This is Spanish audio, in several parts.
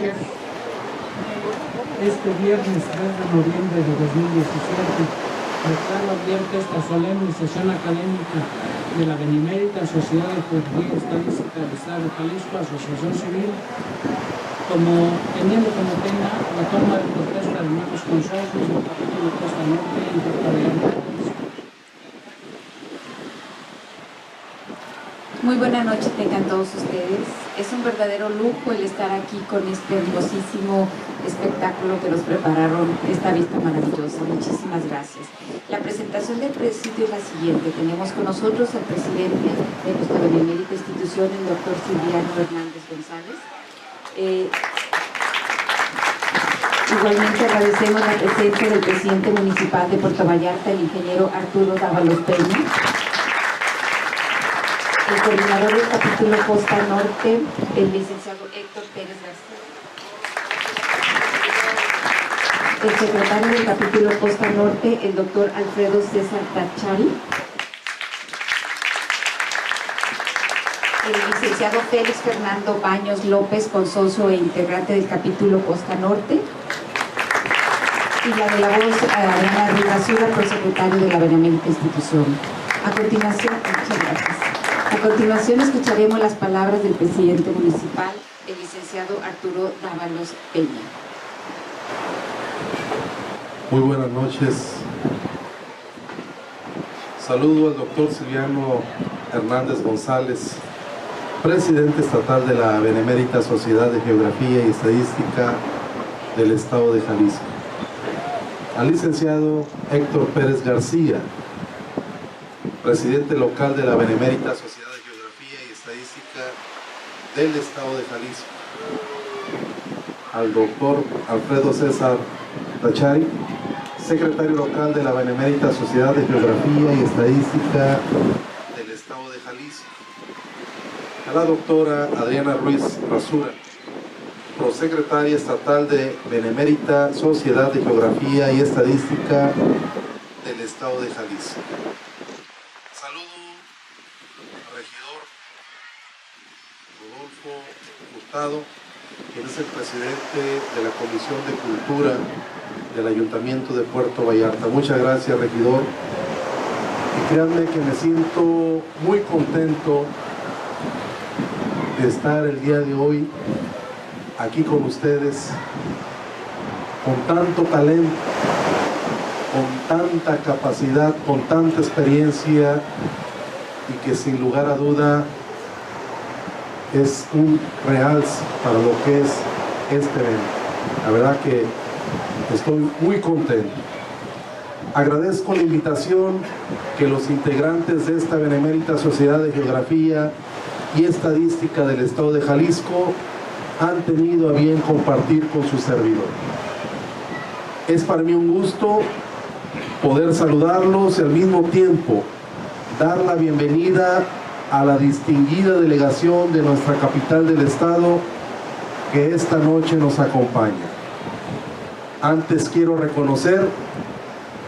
noches. Este viernes 3 de noviembre de 2017 declaro abierta esta solemne sesión académica de la Benemérita Sociedad de Geografía y Estadística del Estado de Jalisco, Asociación Civil, teniendo como tema la toma de protesta de nuevos consejos del capítulo Costa Norte en Puerto Vallarta. Muy buena noche tengan todos ustedes. Es un verdadero lujo el estar aquí con este hermosísimo espectáculo que nos prepararon, esta vista maravillosa. Muchísimas gracias. La presentación del presidio es la siguiente. Tenemos con nosotros al presidente de nuestra benemérita institución, el doctor Silviano Hernández González. Igualmente agradecemos la presencia del presidente municipal de Puerto Vallarta, el ingeniero Arturo Dávalos Peña. El coordinador del capítulo Costa Norte, el licenciado Héctor Pérez García. El secretario del capítulo Costa Norte, el doctor Alfredo César Tachari. El licenciado Félix Fernando Baños López, consocio e integrante del capítulo Costa Norte. Y la de la voz, Adriana Rivasura, prosecretario de la benemérita institución. A continuación, muchas gracias. A continuación escucharemos las palabras del presidente municipal, el licenciado Arturo Dávalos Peña. Muy buenas noches. Saludo al doctor Silviano Hernández González, presidente estatal de la Benemérita Sociedad de Geografía y Estadística del Estado de Jalisco. Al licenciado Héctor Pérez García, presidente local de la Benemérita Sociedad de Geografía y Estadística del Estado de Jalisco. Al doctor Alfredo César Tachari, secretario local de la Benemérita Sociedad de Geografía y Estadística del Estado de Jalisco. A la doctora Adriana Ruiz Rasura, prosecretaria estatal de Benemérita Sociedad de Geografía y Estadística del Estado de Jalisco. Saludo al regidor Rodolfo Hurtado, quien es el presidente de la Comisión de Cultura del Ayuntamiento de Puerto Vallarta. Muchas gracias, regidor. Y créanme que me siento muy contento de estar el día de hoy aquí con ustedes, con tanto talento, con tanta capacidad, con tanta experiencia, y que sin lugar a duda es un realce para lo que es este evento. La verdad que estoy muy contento. Agradezco la invitación que los integrantes de esta Benemérita Sociedad de Geografía y Estadística del Estado de Jalisco han tenido a bien compartir con su servidor. Es para mí un gusto poder saludarlos y al mismo tiempo dar la bienvenida a la distinguida delegación de nuestra capital del estado que esta noche nos acompaña. Antes quiero reconocer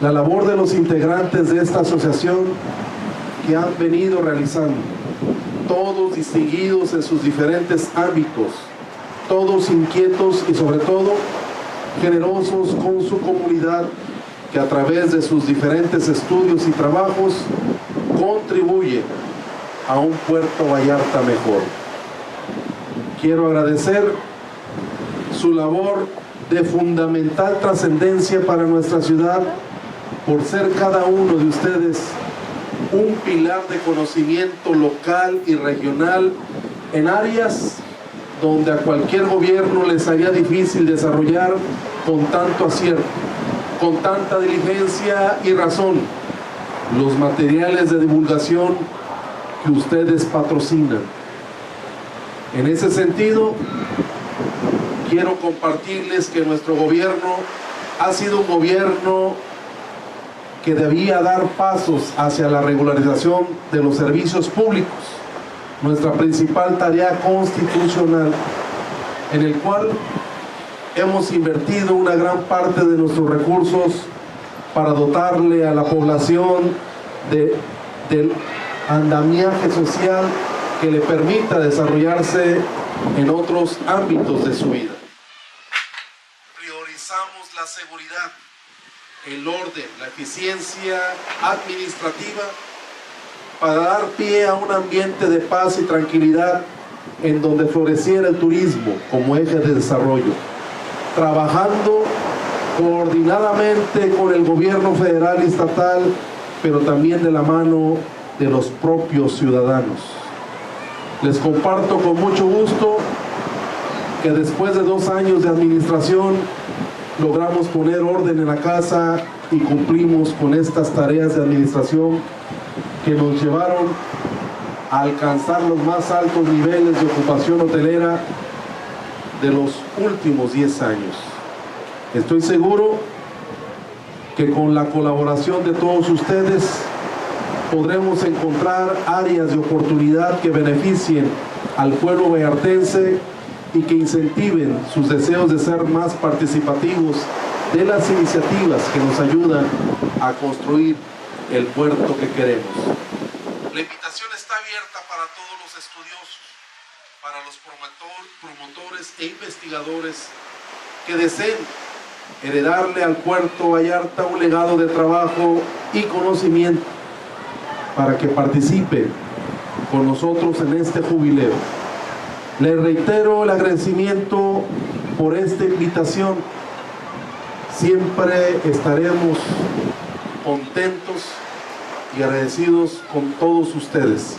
la labor de los integrantes de esta asociación que han venido realizando, todos distinguidos en sus diferentes ámbitos, todos inquietos y sobre todo generosos con su comunidad, que a través de sus diferentes estudios y trabajos contribuye a un Puerto Vallarta mejor. Quiero agradecer su labor de fundamental trascendencia para nuestra ciudad por ser cada uno de ustedes un pilar de conocimiento local y regional en áreas donde a cualquier gobierno les haría difícil desarrollar con tanto acierto, con tanta diligencia y razón, los materiales de divulgación que ustedes patrocinan. En ese sentido, quiero compartirles que nuestro gobierno ha sido un gobierno que debía dar pasos hacia la regularización de los servicios públicos, nuestra principal tarea constitucional, en el cual hemos invertido una gran parte de nuestros recursos para dotarle a la población del andamiaje social que le permita desarrollarse en otros ámbitos de su vida. seguridad, el orden, la eficiencia administrativa, para dar pie a un ambiente de paz y tranquilidad en donde floreciera el turismo como eje de desarrollo, trabajando coordinadamente con el gobierno federal y estatal, pero también de la mano de los propios ciudadanos. Les comparto con mucho gusto que después de 2 años de administración logramos poner orden en la casa y cumplimos con estas tareas de administración que nos llevaron a alcanzar los más altos niveles de ocupación hotelera de los últimos 10 años. Estoy seguro que con la colaboración de todos ustedes podremos encontrar áreas de oportunidad que beneficien al pueblo vallartense y que incentiven sus deseos de ser más participativos de las iniciativas que nos ayudan a construir el puerto que queremos. La invitación está abierta para todos los estudiosos, para los promotores e investigadores que deseen heredarle al Puerto Vallarta un legado de trabajo y conocimiento, para que participen con nosotros en este jubileo. Les reitero el agradecimiento por esta invitación. Siempre estaremos contentos y agradecidos con todos ustedes.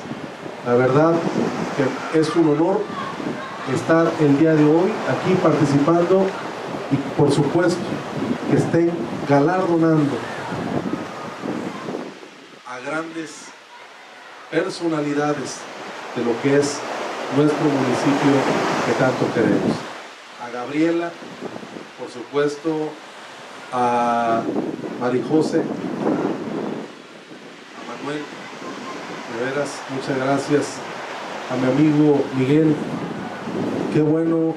La verdad que es un honor estar el día de hoy aquí participando y por supuesto que estén galardonando a grandes personalidades de lo que es nuestro municipio que tanto queremos. A Gabriela, por supuesto, a Marijose, a Manuel, de veras, muchas gracias. A mi amigo Miguel, qué bueno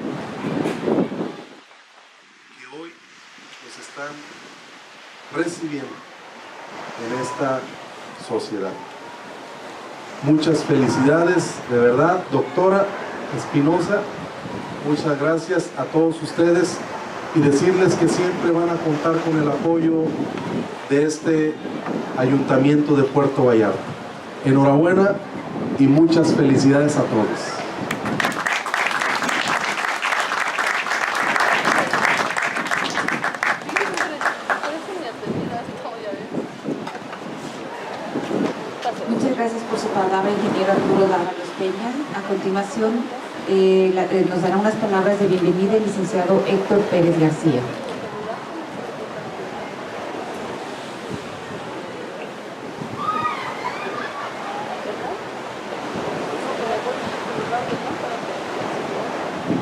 que hoy nos están recibiendo en esta sociedad. Muchas felicidades, de verdad, doctora Espinosa, muchas gracias a todos ustedes y decirles que siempre van a contar con el apoyo de este Ayuntamiento de Puerto Vallarta. Enhorabuena y muchas felicidades a todos. Muchas gracias por su palabra, ingeniero Arturo Dávalos Peña. A continuación, nos dará unas palabras de bienvenida el licenciado Héctor Pérez García.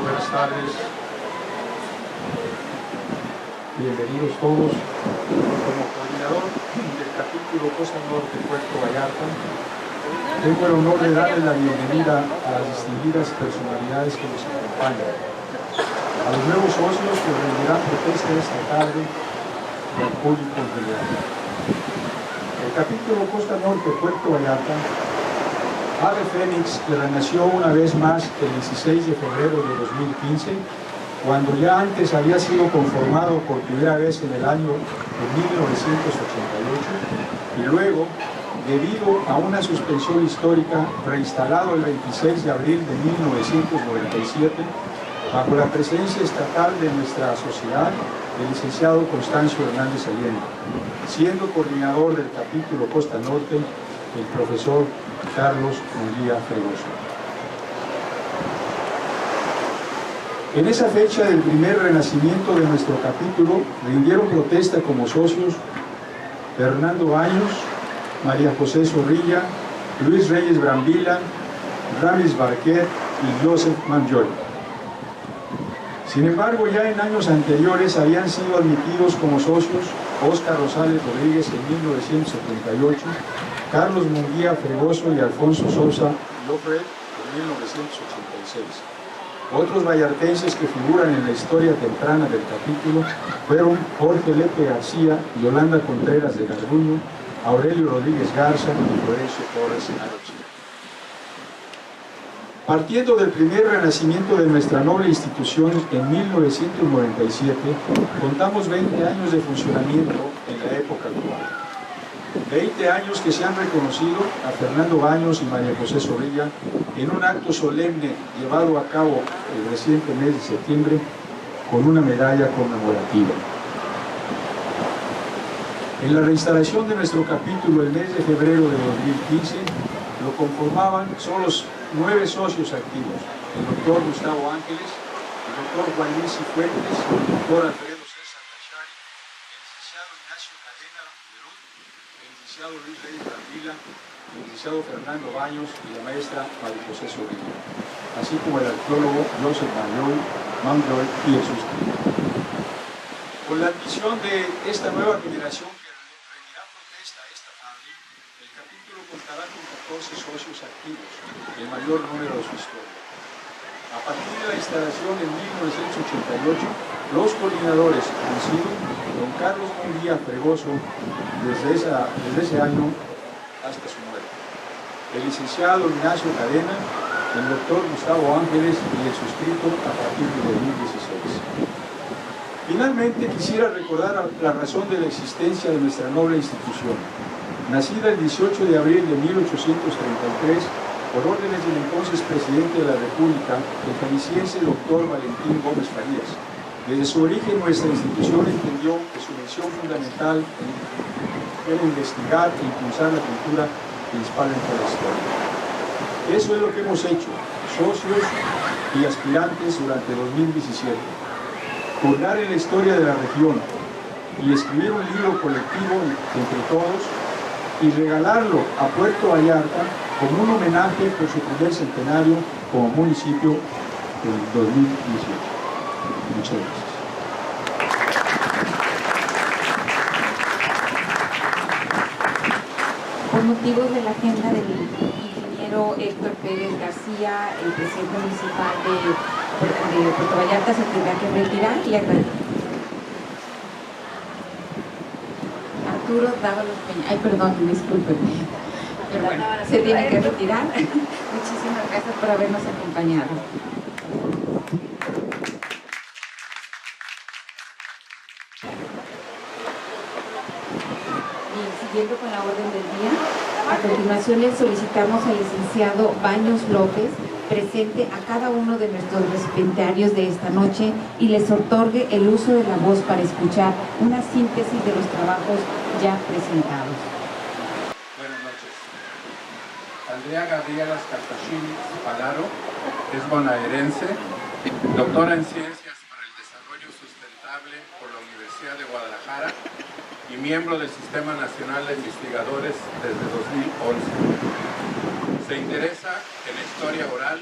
Buenas tardes, bienvenidos todos. Como coordinador del capítulo Costa Norte Puerto Vallarta, tengo el honor de darles la bienvenida a las distinguidas personalidades que nos acompañan, a los nuevos socios que rendirán protesta esta tarde y al público en general. El capítulo Costa Norte Puerto Vallarta, ave fénix que renació una vez más el 16 de febrero de 2015, cuando ya antes había sido conformado por primera vez en el año de 1988 y luego, debido a una suspensión histórica, reinstalado el 26 de abril de 1997 bajo la presencia estatal de nuestra sociedad, el licenciado Constancio Hernández Allende, siendo coordinador del capítulo Costa Norte el profesor Carlos Munguía Fregoso. En esa fecha del primer renacimiento de nuestro capítulo rindieron protesta como socios Fernando Baños, María José Zorrilla, Luis Reyes Brambila, Ramis Barquet y Joseph Mangiol. Sin embargo, ya en años anteriores habían sido admitidos como socios Óscar Rosales Rodríguez en 1978, Carlos Munguía Fregoso y Alfonso Sousa Lofred en 1986. Otros vallartenses que figuran en la historia temprana del capítulo fueron Jorge Lepe García, Yolanda Contreras de Garduño, Aurelio Rodríguez Garza y Florencio Torres Aroche. Partiendo del primer renacimiento de nuestra noble institución en 1997, contamos 20 años de funcionamiento en la época actual. 20 años que se han reconocido a Fernando Baños y María José Zorrilla en un acto solemne llevado a cabo el reciente mes de septiembre con una medalla conmemorativa. En la reinstalación de nuestro capítulo el mes de febrero de 2015 lo conformaban solo los 9 socios activos: el doctor Gustavo Ángeles, el doctor Juan Luis Cifuentes, el doctor Alfredo César Tachari, el licenciado Ignacio Cadena Berut, el licenciado Luis Reyes Brambila, el licenciado Fernando Baños y la maestra María José Zorrilla, así como el arqueólogo Joseph Manjoy y el suscrito. Con la admisión de esta nueva generación que rendirá protesta esta tarde, el capítulo contará con 14 socios activos, el mayor número de su historia. A partir de la instalación en 1988, los coordinadores han sido don Carlos Munguía Fregoso desde ese año hasta su muerte, el licenciado Ignacio Cadena, el doctor Gustavo Ángeles y el suscrito a partir de 2016. Finalmente quisiera recordar la razón de la existencia de nuestra noble institución. Nacida el 18 de abril de 1833, por órdenes del entonces presidente de la República, el jalisciense doctor Valentín Gómez Farías. Desde su origen, nuestra institución entendió que su misión fundamental era investigar e impulsar la cultura principal en toda la historia. Eso es lo que hemos hecho, socios y aspirantes durante 2017. Colgar en la historia de la región y escribir un libro colectivo entre todos y regalarlo a Puerto Vallarta como un homenaje por su primer centenario como municipio en 2018. Muchas gracias. Por motivos de la agenda del ingeniero Héctor Pérez García, el presidente municipal de Puerto Vallarta se tendrá que retirar. Le agradezco. Arturo Dávalos Peña. Ay, perdón, discúlpenme. Pero bueno, se tiene que retirar. Muchísimas gracias por habernos acompañado. Bien, siguiendo con la orden del día, a continuación le solicitamos al licenciado Baños López presente a cada uno de nuestros recipientarios de esta noche y les otorgue el uso de la voz para escuchar una síntesis de los trabajos ya presentados. Buenas noches. Andrea Gabriela Scartashini Palaro es bonaerense, doctora en Ciencias para el Desarrollo Sustentable por la Universidad de Guadalajara y miembro del Sistema Nacional de Investigadores desde 2011. Se interesa en historia oral,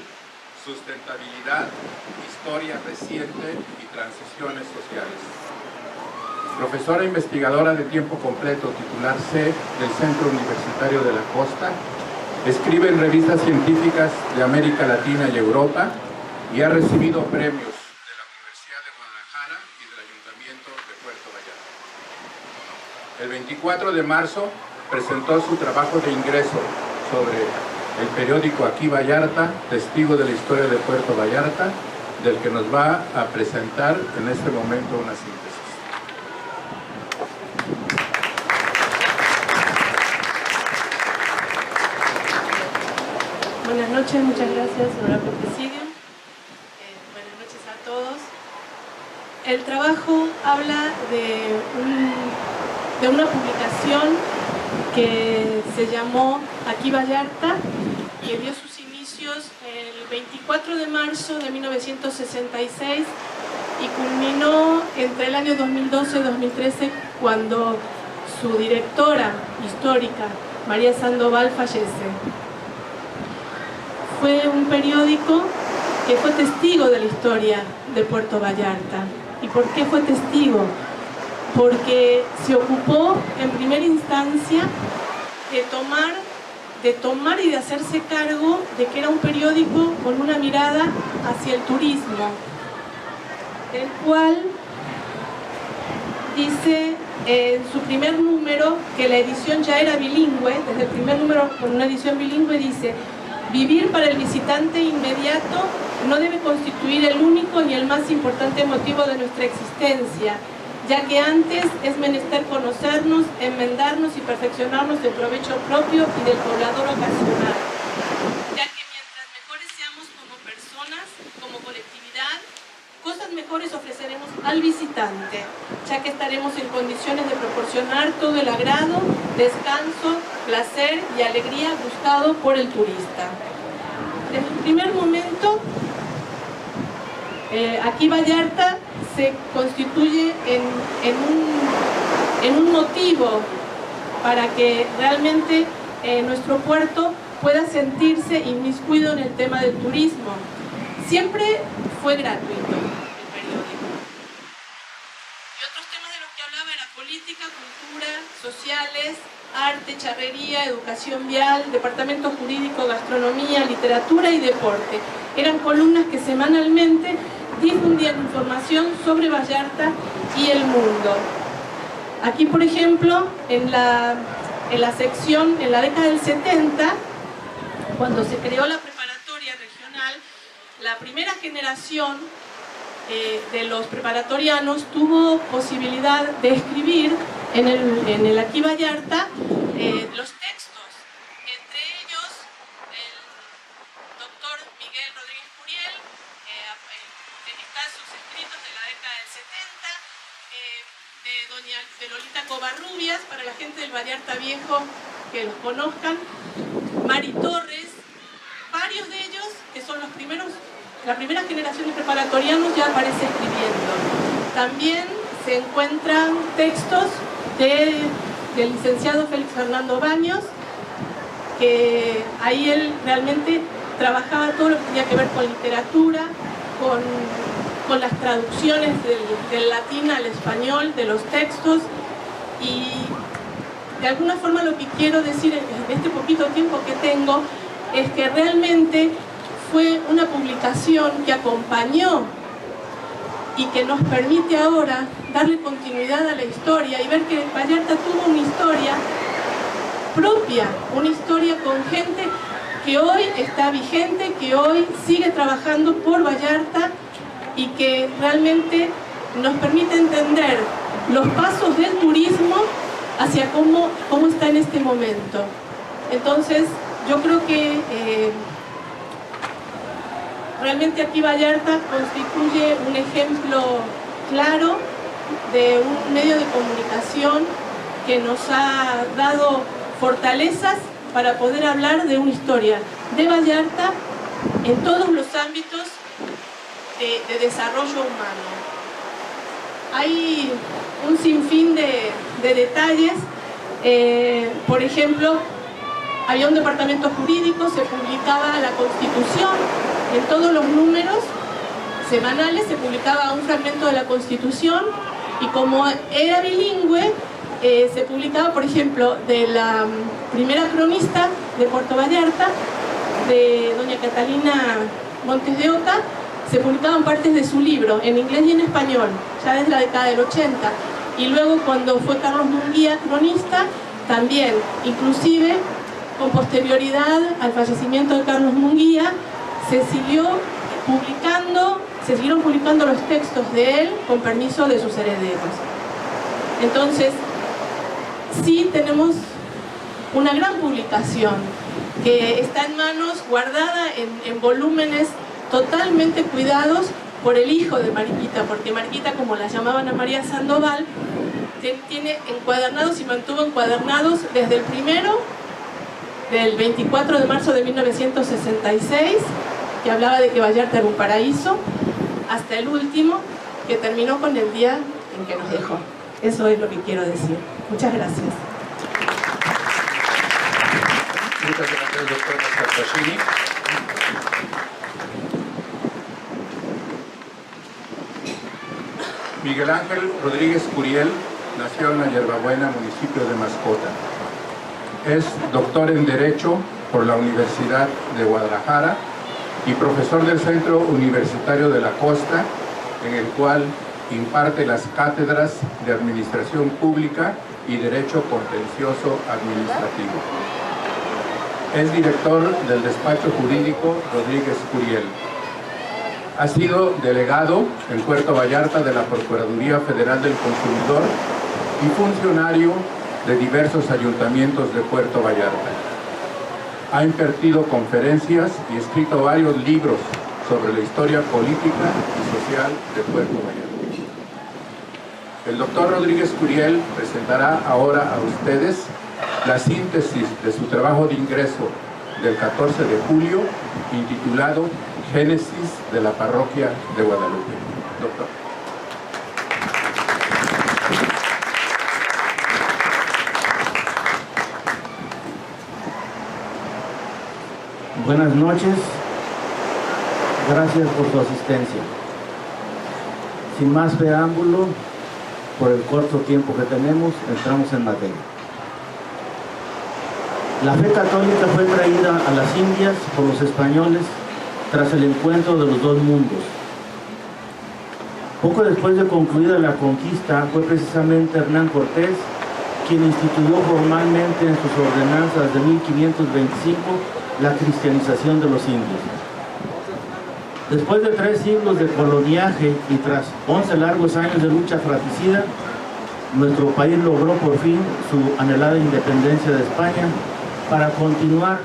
sustentabilidad, historia reciente y transiciones sociales. Profesora investigadora de tiempo completo, titular C del Centro Universitario de la Costa, escribe en revistas científicas de América Latina y Europa y ha recibido premios de la Universidad de Guadalajara y del Ayuntamiento de Puerto Vallarta. El 24 de marzo presentó su trabajo de ingreso sobre el periódico Aquí Vallarta, testigo de la historia de Puerto Vallarta, del que nos va a presentar en este momento una síntesis. Buenas noches, muchas gracias, honorable presidio. Buenas noches a todos. El trabajo habla de una publicación que se llamó Aquí Vallarta, que dio sus inicios el 24 de marzo de 1966 y culminó entre el año 2012 y 2013 cuando su directora histórica, María Sandoval, fallece. Fue un periódico que fue testigo de la historia de Puerto Vallarta. ¿Y por qué fue testigo? Porque se ocupó en primera instancia de tomar y de hacerse cargo de que era un periódico con una mirada hacia el turismo, el cual dice en su primer número que la edición ya era bilingüe. Desde el primer número, con una edición bilingüe, dice: Vivir para el visitante inmediato no debe constituir el único ni el más importante motivo de nuestra existencia, ya que antes es menester conocernos, enmendarnos y perfeccionarnos en provecho propio y del poblador ocasional, ya que mientras mejores seamos como personas, como colectividad, cosas mejores ofreceremos al visitante, ya que estaremos en condiciones de proporcionar todo el agrado, descanso, placer y alegría buscado por el turista. Desde el primer momento, aquí Vallarta se constituye en un motivo para que realmente nuestro puerto pueda sentirse inmiscuido en el tema del turismo. Siempre fue gratuito el periódico. Y otros temas de los que hablaba era política, cultura, sociales, arte, charrería, educación vial, departamento jurídico, gastronomía, literatura y deporte. Eran columnas que semanalmente difundían información sobre Vallarta y el mundo. Aquí, por ejemplo, en la sección, en la década del 70, cuando se creó la preparatoria regional, la primera generación de los preparatorianos tuvo posibilidad de escribir en el Aquí Vallarta los textos, entre ellos el doctor Miguel Rodríguez Curiel, están sus escritos de la década del 70, de Lolita Covarrubias, para la gente del Vallarta Viejo que los conozcan, Mari Torres, varios de ellos que son los primeros, la primera generación de preparatorianos ya aparece escribiendo. También se encuentran textos del licenciado Félix Fernando Baños, que ahí él realmente trabajaba todo lo que tenía que ver con literatura, con las traducciones del latín al español de los textos, y de alguna forma lo que quiero decir en este poquito tiempo que tengo es que realmente fue una publicación que acompañó y que nos permite ahora darle continuidad a la historia y ver que Vallarta tuvo una historia propia, una historia con gente que hoy está vigente, que hoy sigue trabajando por Vallarta y que realmente nos permite entender los pasos del turismo hacia cómo está en este momento. Entonces, yo creo que realmente aquí Vallarta constituye un ejemplo claro de un medio de comunicación que nos ha dado fortalezas para poder hablar de una historia de Vallarta en todos los ámbitos de desarrollo humano. Hay un sinfín de detalles, por ejemplo, había un departamento jurídico, se publicaba la Constitución, en todos los números semanales se publicaba un fragmento de la Constitución, y como era bilingüe, se publicaba, por ejemplo, de la primera cronista de Puerto Vallarta, de doña Catalina Montes de Oca, se publicaban partes de su libro, en inglés y en español, ya desde la década del 80. Y luego cuando fue Carlos Munguía cronista, también, inclusive con posterioridad al fallecimiento de Carlos Munguía, se siguieron publicando los textos de él con permiso de sus herederos. Entonces, sí tenemos una gran publicación que está en manos, guardada en volúmenes totalmente cuidados por el hijo de Mariquita, porque Mariquita, como la llamaban a María Sandoval, tiene encuadernados y mantuvo encuadernados desde el primero, del 24 de marzo de 1966, que hablaba de que Vallarta era un paraíso, hasta el último, que terminó con el día en que nos dejó. Eso es lo que quiero decir. Muchas gracias. Muchas gracias, doctora Cartagini. Miguel Ángel Rodríguez Curiel nació en la Yerbabuena, municipio de Mascota. Es doctor en Derecho por la Universidad de Guadalajara y profesor del Centro Universitario de la Costa, en el cual imparte las cátedras de Administración Pública y Derecho Contencioso Administrativo. Es director del despacho jurídico Rodríguez Curiel. Ha sido delegado en Puerto Vallarta de la Procuraduría Federal del Consumidor y funcionario de diversos ayuntamientos de Puerto Vallarta. Ha impartido conferencias y escrito varios libros sobre la historia política y social de Puerto Vallarta. El doctor Rodríguez Curiel presentará ahora a ustedes la síntesis de su trabajo de ingreso del 14 de julio, intitulado Génesis de la Parroquia de Guadalupe. Doctor. Buenas noches, gracias por su asistencia. Sin más preámbulo, por el corto tiempo que tenemos, entramos en materia. La fe católica fue traída a las Indias por los españoles tras el encuentro de los dos mundos. Poco después de concluida la conquista, fue precisamente Hernán Cortés quien instituyó formalmente en sus ordenanzas de 1525 la cristianización de los indios. Después de 3 siglos de coloniaje y tras 11 largos años de lucha fratricida, nuestro país logró por fin su anhelada independencia de España para continuar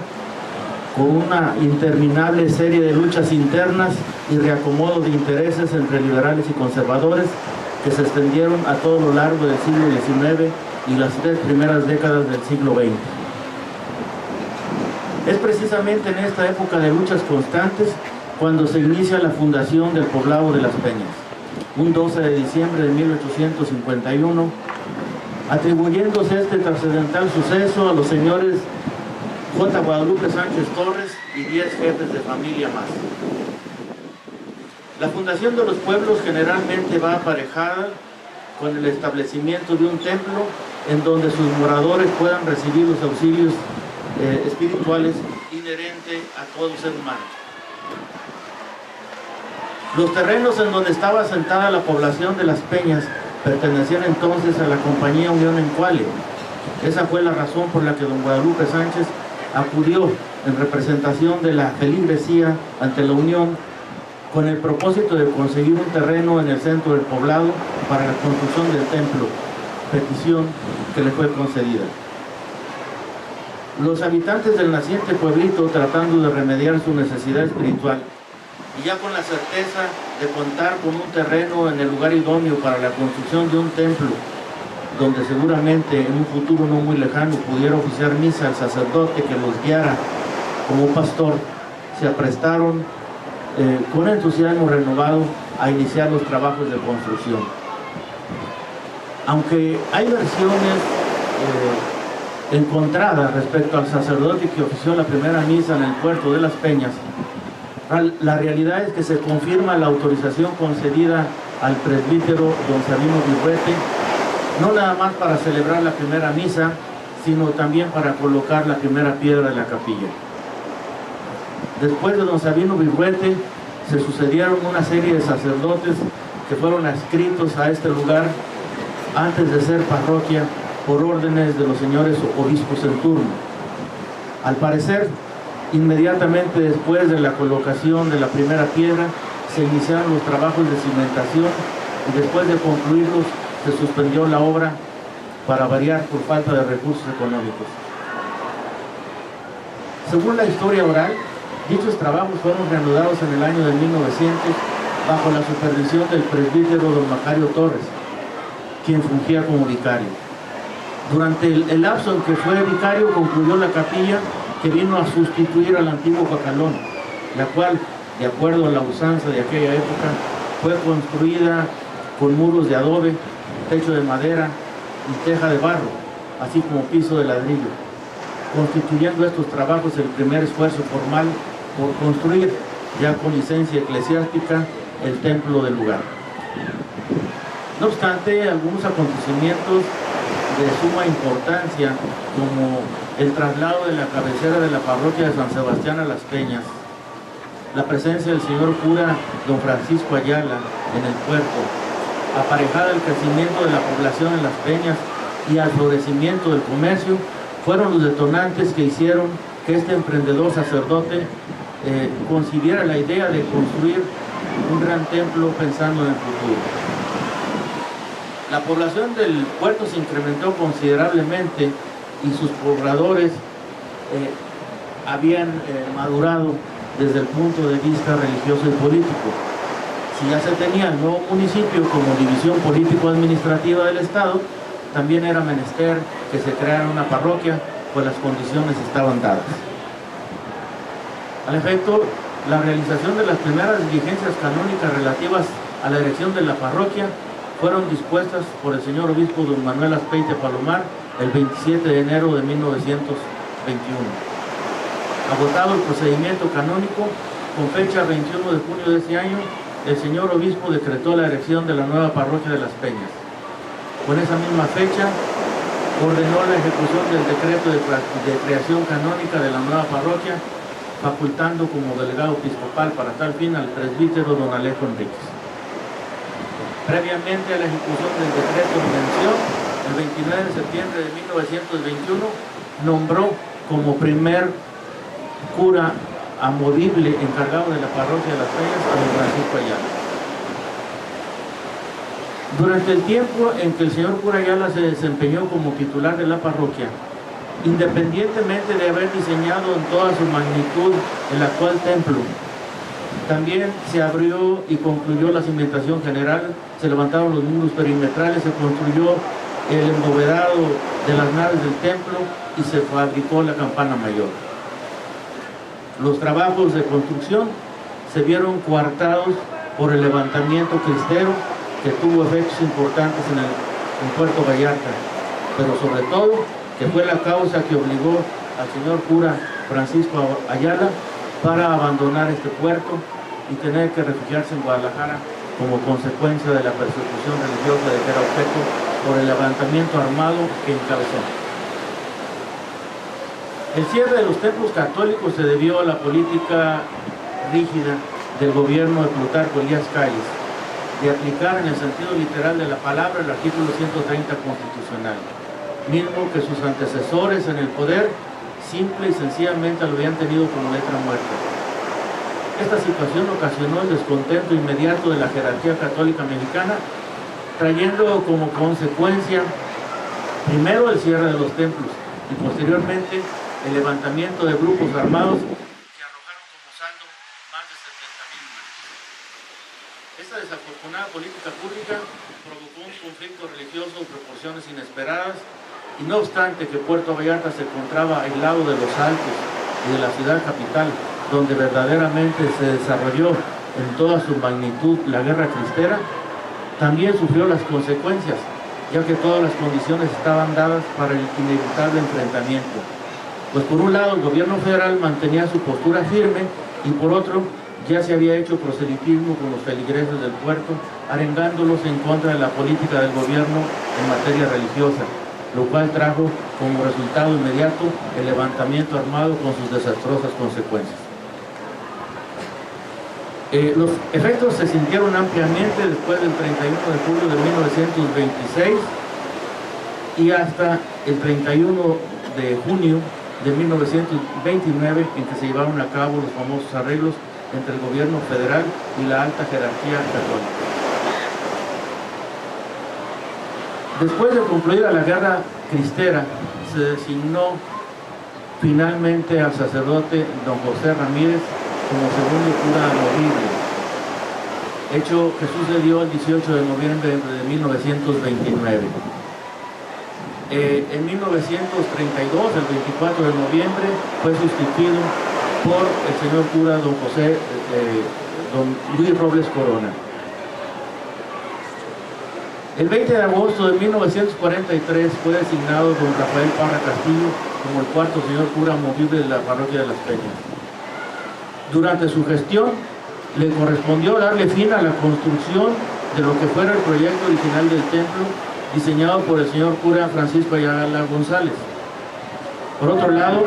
con una interminable serie de luchas internas y reacomodo de intereses entre liberales y conservadores que se extendieron a todo lo largo del siglo XIX y las 3 primeras décadas del siglo XX. Es precisamente en esta época de luchas constantes cuando se inicia la fundación del poblado de Las Peñas, un 12 de diciembre de 1851, atribuyéndose este trascendental suceso a los señores J. Guadalupe Sánchez Torres y 10 jefes de familia más. La fundación de los pueblos generalmente va aparejada con el establecimiento de un templo en donde sus moradores puedan recibir los auxilios espirituales inherentes a todo ser humano. Los terrenos en donde estaba asentada la población de Las Peñas pertenecían entonces a la Compañía Unión Encuale. Esa fue la razón por la que don Guadalupe Sánchez acudió en representación de la feligresía ante la Unión con el propósito de conseguir un terreno en el centro del poblado para la construcción del templo, petición que le fue concedida. Los habitantes del naciente pueblito, tratando de remediar su necesidad espiritual y ya con la certeza de contar con un terreno en el lugar idóneo para la construcción de un templo donde seguramente en un futuro no muy lejano pudiera oficiar misa al sacerdote que los guiara como pastor, se aprestaron con entusiasmo renovado a iniciar los trabajos de construcción. Aunque hay versiones encontradas respecto al sacerdote que ofició la primera misa en el puerto de Las Peñas, la realidad es que se confirma la autorización concedida al presbítero don Sabino Virruete, no nada más para celebrar la primera misa, sino también para colocar la primera piedra de la capilla. Después de don Sabino Virruete, se sucedieron una serie de sacerdotes que fueron adscritos a este lugar antes de ser parroquia por órdenes de los señores obispos en turno. Al parecer, inmediatamente después de la colocación de la primera piedra, se iniciaron los trabajos de cimentación y después de concluirlos, se suspendió la obra para variar por falta de recursos económicos. Según la historia oral, dichos trabajos fueron reanudados en el año de 1900 bajo la supervisión del presbítero don Macario Torres, quien fungía como vicario. Durante el lapso en que fue vicario, concluyó la capilla que vino a sustituir al antiguo Jacalón, la cual, de acuerdo a la usanza de aquella época, fue construida con muros de adobe, techo de madera y teja de barro, así como piso de ladrillo, constituyendo estos trabajos el primer esfuerzo formal por construir, ya con licencia eclesiástica, el templo del lugar. No obstante, algunos acontecimientos de suma importancia, como el traslado de la cabecera de la parroquia de San Sebastián a Las Peñas, la presencia del señor cura don Francisco Ayala en el puerto, aparejada el crecimiento de la población en Las Peñas y al florecimiento del comercio, fueron los detonantes que hicieron que este emprendedor sacerdote concibiera la idea de construir un gran templo pensando en el futuro. La población del puerto se incrementó considerablemente y sus pobladores habían madurado desde el punto de vista religioso y político. Si ya se tenía el nuevo municipio como división político-administrativa del Estado, también era menester que se creara una parroquia, pues las condiciones estaban dadas. Al efecto, la realización de las primeras diligencias canónicas relativas a la erección de la parroquia fueron dispuestas por el señor obispo don Manuel Azpeite Palomar el 27 de enero de 1921. Agotado el procedimiento canónico, con fecha 21 de junio de ese año, el señor obispo decretó la erección de la nueva parroquia de Las Peñas. Con esa misma fecha, ordenó la ejecución del decreto de creación canónica de la nueva parroquia, facultando como delegado episcopal para tal fin al presbítero don Alejo Enríquez. Previamente a la ejecución del decreto de mención, el 29 de septiembre de 1921, nombró como primer cura amovible encargado de la parroquia de Las Peñas a don Francisco Ayala. Durante el tiempo en que el señor cura Ayala se desempeñó como titular de la parroquia, independientemente de haber diseñado en toda su magnitud el actual templo, también se abrió y concluyó la cimentación general, se levantaron los muros perimetrales, se construyó el embovedado de las naves del templo y se fabricó la campana mayor. Los trabajos de construcción se vieron coartados por el levantamiento cristero, que tuvo efectos importantes en Puerto Vallarta, pero sobre todo que fue la causa que obligó al señor cura Francisco Ayala para abandonar este puerto y tener que refugiarse en Guadalajara como consecuencia de la persecución religiosa de que era objeto por el levantamiento armado que encabezó. El cierre de los templos católicos se debió a la política rígida del gobierno de Plutarco Elías Calles, de aplicar en el sentido literal de la palabra el artículo 130 constitucional, mismo que sus antecesores en el poder simple y sencillamente lo habían tenido como letra muerta. Esta situación ocasionó el descontento inmediato de la jerarquía católica mexicana, trayendo como consecuencia primero el cierre de los templos y posteriormente el levantamiento de grupos armados que arrojaron como saldo más de 70,000 muertos. Esta desafortunada política pública provocó un conflicto religioso de proporciones inesperadas y no obstante que Puerto Vallarta se encontraba aislado de los Altos y de la ciudad capital, donde verdaderamente se desarrolló en toda su magnitud la guerra cristera, también sufrió las consecuencias, ya que todas las condiciones estaban dadas para el inevitable enfrentamiento. Pues por un lado el gobierno federal mantenía su postura firme y por otro ya se había hecho proselitismo con los feligreses del puerto, arengándolos en contra de la política del gobierno en materia religiosa, lo cual trajo como resultado inmediato el levantamiento armado con sus desastrosas consecuencias. Los efectos se sintieron ampliamente después del 31 de julio de 1926 y hasta el 31 de junio de 1929, en que se llevaron a cabo los famosos arreglos entre el gobierno federal y la alta jerarquía católica. Después de concluida la guerra cristera, se designó finalmente al sacerdote don José Ramírez como segundo cura amovible, hecho que sucedió el 18 de noviembre de 1929. En 1932, el 24 de noviembre, fue sustituido por el señor cura don Luis Robles Corona. El 20 de agosto de 1943 fue designado don Rafael Parra Castillo como el cuarto señor cura amovible de la parroquia de Las Peñas. Durante su gestión le correspondió darle fin a la construcción de lo que fuera el proyecto original del templo, diseñado por el señor cura Francisco Ayala González. Por otro lado,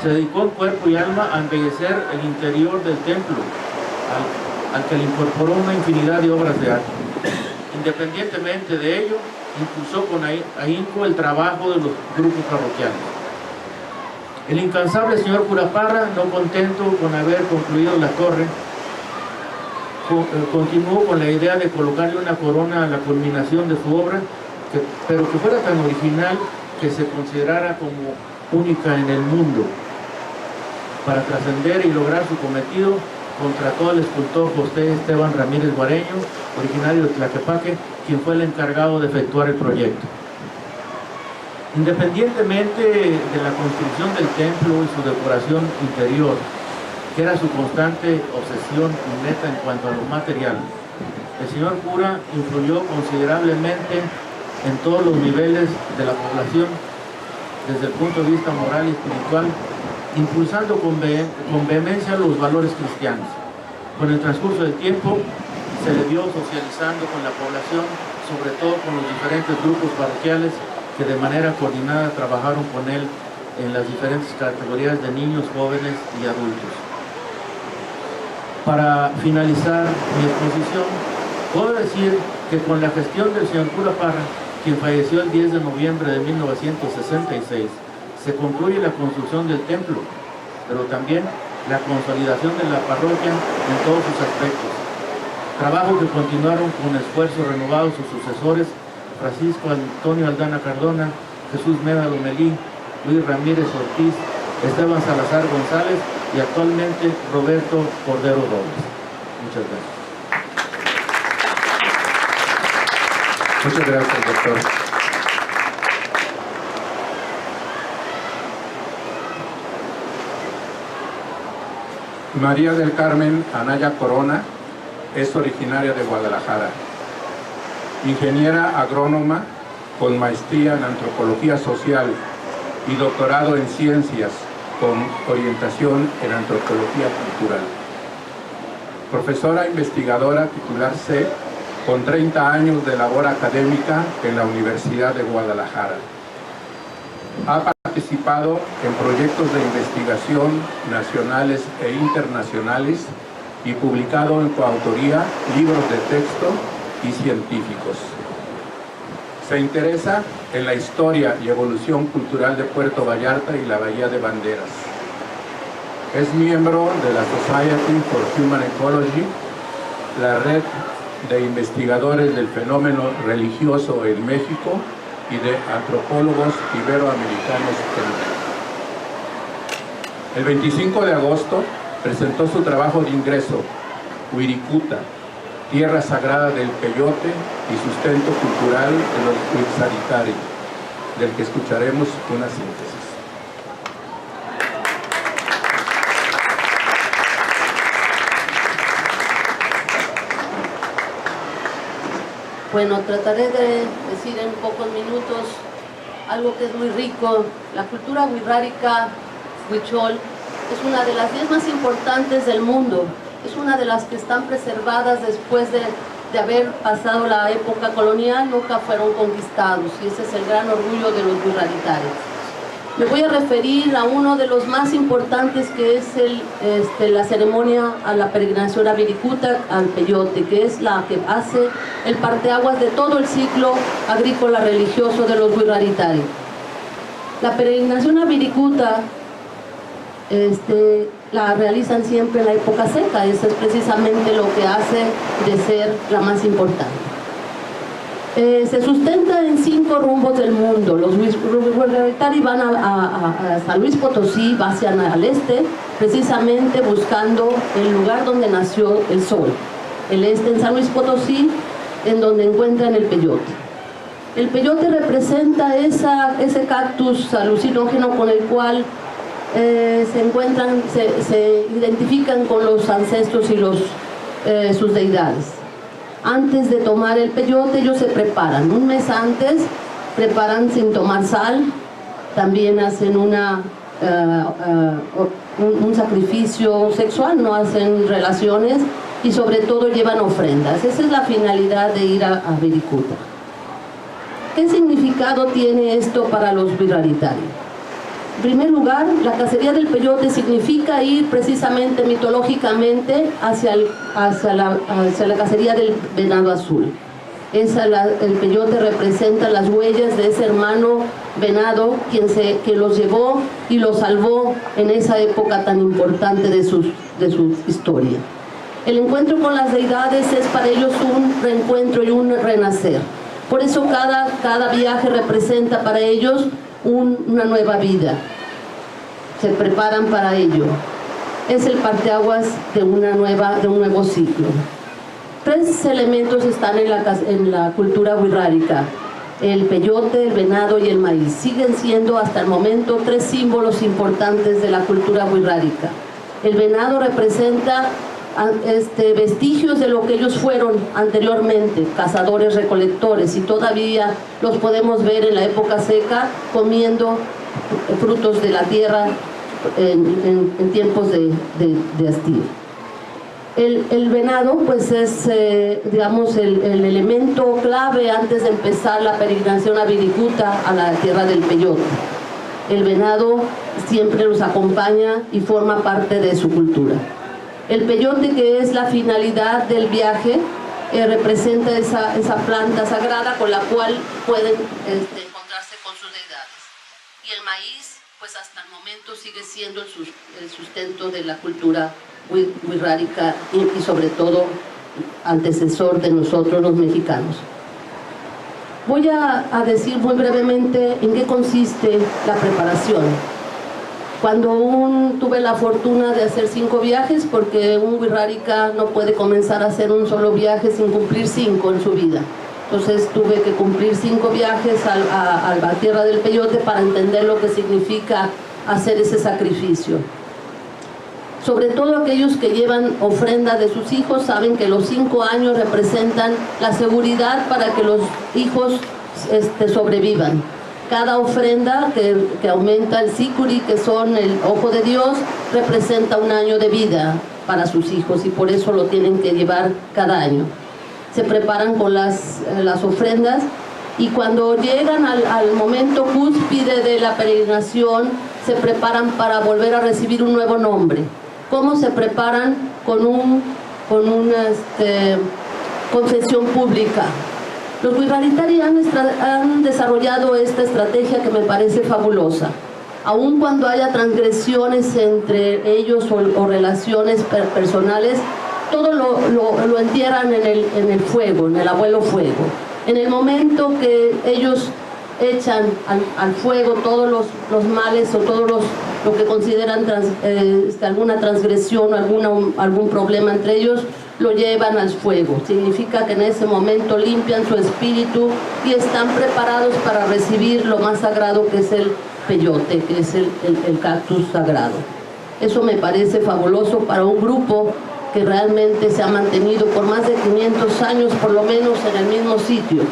se dedicó en cuerpo y alma a embellecer el interior del templo, al que le incorporó una infinidad de obras de arte. Independientemente de ello, impulsó con ahínco el trabajo de los grupos parroquiales. El incansable señor Cura Parra, no contento con haber concluido la torre, continuó con la idea de colocarle una corona a la culminación de su obra, pero que fuera tan original que se considerara como única en el mundo. Para trascender y lograr su cometido, contrató al escultor José Esteban Ramírez Guareño, originario de Tlaquepaque, quien fue el encargado de efectuar el proyecto. Independientemente de la construcción del templo y su decoración interior, que era su constante obsesión y meta en cuanto a lo material, el señor cura influyó considerablemente en todos los niveles de la población desde el punto de vista moral y espiritual, impulsando con vehemencia los valores cristianos. Con el transcurso del tiempo se le vio socializando con la población, sobre todo con los diferentes grupos parroquiales que de manera coordinada trabajaron con él en las diferentes categorías de niños, jóvenes y adultos. Para finalizar mi exposición, puedo decir que con la gestión del señor cura Parra, quien falleció el 10 de noviembre de 1966, se concluye la construcción del templo, pero también la consolidación de la parroquia en todos sus aspectos. Trabajo que continuaron con esfuerzos renovados sus sucesores, Francisco Antonio Aldana Cardona, Jesús Meda Lomelí, Luis Ramírez Ortiz, Esteban Salazar González y actualmente Roberto Cordero Robles. Muchas gracias. Muchas gracias, doctor. María del Carmen Anaya Corona es originaria de Guadalajara. Ingeniera agrónoma con maestría en antropología social y doctorado en ciencias con orientación en antropología cultural. Profesora investigadora titular C con 30 años de labor académica en la Universidad de Guadalajara. Ha participado en proyectos de investigación nacionales e internacionales y publicado en coautoría libros de texto y científicos. Se interesa en la historia y evolución cultural de Puerto Vallarta y la Bahía de Banderas. Es miembro de la Society for Human Ecology, la red de investigadores del fenómeno religioso en México y de antropólogos iberoamericanos en México. El 25 de agosto presentó su trabajo de ingreso, Wirikuta, Tierra Sagrada del Peyote y Sustento Cultural de los Huitzaritari, del que escucharemos una síntesis. Bueno, trataré de decir en pocos minutos algo que es muy rico. La cultura wixárika, huichol, es una de las 10 más importantes del mundo. Es una de las que están preservadas después de haber pasado la época colonial, nunca fueron conquistados, y ese es el gran orgullo de los wixáritares. Me voy a referir a uno de los más importantes, que es la ceremonia a la peregrinación a Wirikuta, al peyote, que es la que hace el parteaguas de todo el ciclo agrícola religioso de los wixáritares. La peregrinación a Wirikuta la realizan siempre en la época seca. Eso es precisamente lo que hace de ser la más importante. Se sustenta en 5 rumbos del mundo. Los wixáritares van a San Luis Potosí, vacian al este, precisamente buscando el lugar donde nació el sol. El este en San Luis Potosí, en donde encuentran el peyote. El peyote representa ese cactus alucinógeno con el cual se identifican con los ancestros y sus deidades. Antes de tomar el peyote, ellos se preparan. Un mes antes, preparan sin tomar sal. También hacen un sacrificio sexual, no hacen relaciones, y sobre todo llevan ofrendas. Esa es la finalidad de ir a Wirikuta. ¿Qué significado tiene esto para los wixáritares? En primer lugar, la cacería del peyote significa ir precisamente mitológicamente hacia la cacería del venado azul. El peyote representa las huellas de ese hermano venado que los llevó y los salvó en esa época tan importante de su historia. El encuentro con las deidades es para ellos un reencuentro y un renacer. Por eso cada viaje representa para ellos una nueva vida. Se preparan para ello. Es el parteaguas de un nuevo ciclo. 3 elementos están en la cultura wixárika: el peyote, el venado y el maíz. Siguen siendo hasta el momento 3 símbolos importantes de la cultura wixárika. El venado representa vestigios de lo que ellos fueron anteriormente, cazadores, recolectores, y todavía los podemos ver en la época seca comiendo frutos de la tierra en tiempos de hastío. El venado pues es digamos el elemento clave antes de empezar la peregrinación a Wirikuta, a la tierra del peyote. El venado siempre los acompaña y forma parte de su cultura. El peyote, que es la finalidad del viaje, representa esa planta sagrada con la cual pueden encontrarse con sus deidades. Y el maíz, pues hasta el momento sigue siendo el sustento de la cultura wixárika y sobre todo antecesor de nosotros los mexicanos. Voy a decir muy brevemente en qué consiste la preparación. Cuando tuve la fortuna de hacer 5 viajes, porque un wixárika no puede comenzar a hacer un solo viaje sin cumplir 5 en su vida. Entonces tuve que cumplir 5 viajes a la tierra del peyote para entender lo que significa hacer ese sacrificio. Sobre todo aquellos que llevan ofrenda de sus hijos saben que los 5 años representan la seguridad para que los hijos sobrevivan. Cada ofrenda que aumenta el sikuri, que son el ojo de Dios, representa un año de vida para sus hijos, y por eso lo tienen que llevar cada año. Se preparan con las ofrendas, y cuando llegan al momento cúspide de la peregrinación, se preparan para volver a recibir un nuevo nombre. ¿Cómo se preparan? Con una confesión pública. Los wixáritaris han desarrollado esta estrategia que me parece fabulosa. Aun cuando haya transgresiones entre ellos o relaciones personales, todo lo entierran en el fuego, en el abuelo fuego. En el momento que ellos echan al fuego todos los males o todo lo que consideran alguna transgresión o algún problema entre ellos, lo llevan al fuego. Significa que en ese momento limpian su espíritu y están preparados para recibir lo más sagrado, que es el peyote, que es el cactus sagrado. Eso me parece fabuloso para un grupo que realmente se ha mantenido por más de 500 años, por lo menos, en el mismo sitio.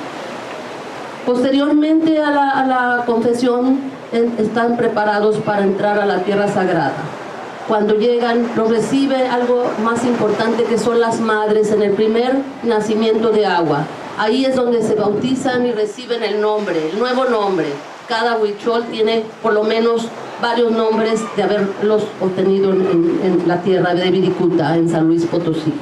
Posteriormente a la confesión, están preparados para entrar a la tierra sagrada. Cuando llegan, los recibe algo más importante, que son las madres en el primer nacimiento de agua. Ahí es donde se bautizan y reciben el nombre, el nuevo nombre. Cada huichol tiene por lo menos varios nombres de haberlos obtenido en la tierra de Wirikuta, en San Luis Potosí.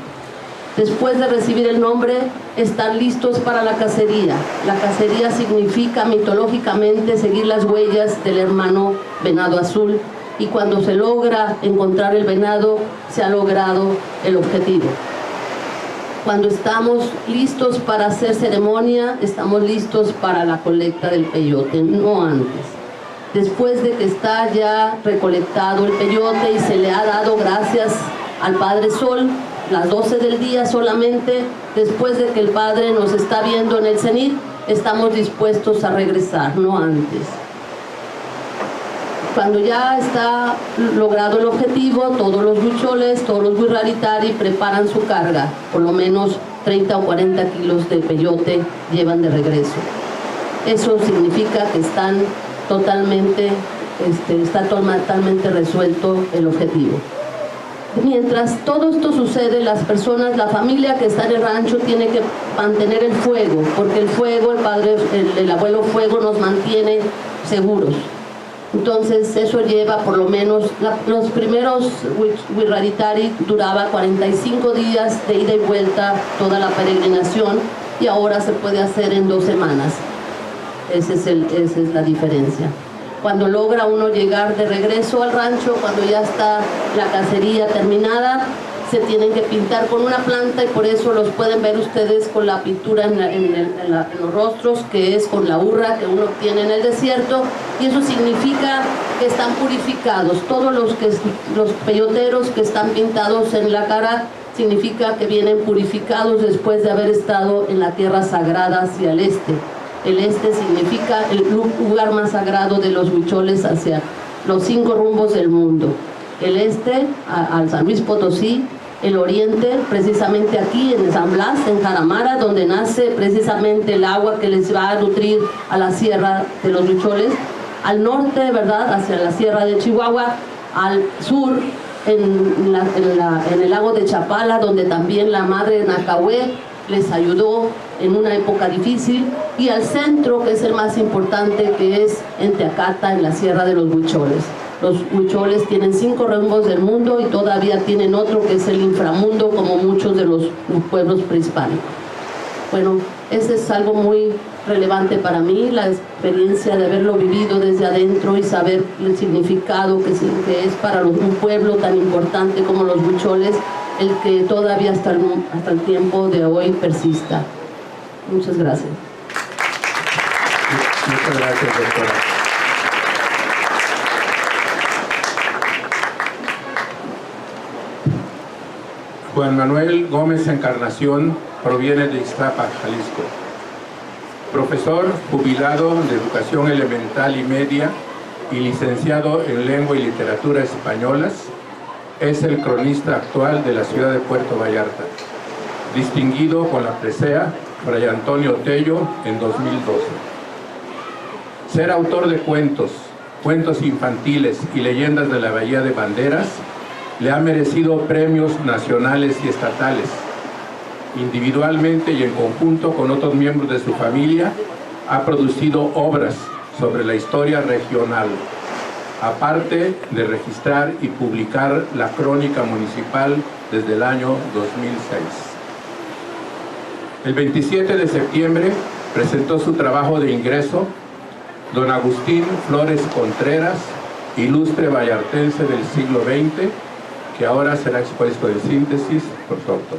Después de recibir el nombre, están listos para la cacería. La cacería significa mitológicamente seguir las huellas del hermano venado azul, y cuando se logra encontrar el venado, se ha logrado el objetivo. Cuando estamos listos para hacer ceremonia, estamos listos para la colecta del peyote, no antes. Después de que está ya recolectado el peyote y se le ha dado gracias al Padre Sol, las 12 del día solamente, después de que el Padre nos está viendo en el cenit, estamos dispuestos a regresar, no antes. Cuando ya está logrado el objetivo, todos los huicholes, todos los wixáritaris preparan su carga. Por lo menos 30 o 40 kilos de peyote llevan de regreso. Eso significa que está totalmente resuelto el objetivo. Mientras todo esto sucede, la familia que está en el rancho tiene que mantener el fuego, porque el fuego, el abuelo fuego nos mantiene seguros. Entonces eso lleva por lo menos, los primeros wixáritaris duraba 45 días de ida y vuelta toda la peregrinación, y ahora se puede hacer en 2 semanas. Esa es la diferencia. Cuando logra uno llegar de regreso al rancho, cuando ya está la cacería terminada, se tienen que pintar con una planta y por eso los pueden ver ustedes con la pintura en los rostros, que es con la urra que uno tiene en el desierto, y eso significa que están purificados. Todos los peyoteros que están pintados en la cara significa que vienen purificados después de haber estado en la tierra sagrada hacia el este. El este significa el lugar más sagrado de los huicholes hacia los 5 rumbos del mundo. El este, al San Luis Potosí; el oriente, precisamente aquí en San Blas, en Jaramara, donde nace precisamente el agua que les va a nutrir a la sierra de los huicholes; al norte, ¿verdad?, hacia la sierra de Chihuahua; al sur, en el lago de Chapala, donde también la madre Nacahué les ayudó en una época difícil; y al centro, que es el más importante, que es en Teacata, en la sierra de los huicholes. Los huicholes tienen 5 rumbos del mundo y todavía tienen otro que es el inframundo, como muchos de los pueblos prehispánicos. Bueno, ese es algo muy relevante para mí, la experiencia de haberlo vivido desde adentro y saber el significado que es para un pueblo tan importante como los huicholes, el que todavía hasta el tiempo de hoy persista. Muchas gracias. Muchas gracias, doctora. Juan Manuel Gómez Encarnación proviene de Ixtapa, Jalisco. Profesor jubilado de Educación Elemental y Media y licenciado en Lengua y Literatura Españolas, es el cronista actual de la ciudad de Puerto Vallarta, distinguido con la presea Fray Antonio Tello en 2012. Ser autor de cuentos infantiles y leyendas de la Bahía de Banderas le ha merecido premios nacionales y estatales. Individualmente y en conjunto con otros miembros de su familia, ha producido obras sobre la historia regional, aparte de registrar y publicar la crónica municipal desde el año 2006. El 27 de septiembre presentó su trabajo de ingreso, Don Agustín Flores Contreras, ilustre vallartense del siglo XX, que ahora será expuesto en síntesis por su autor.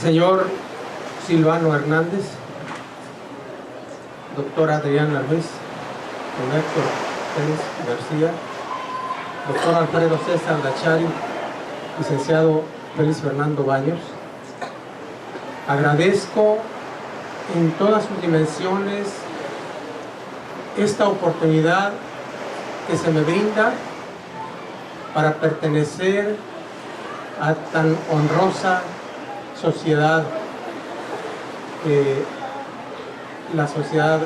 Señor Silvano Hernández, doctora Adriana Ruiz, don Héctor Pérez García, doctor Alfredo César Dachari, licenciado Félix Fernando Baños, agradezco en todas sus dimensiones esta oportunidad que se me brinda para pertenecer a tan honrosa sociedad, la Sociedad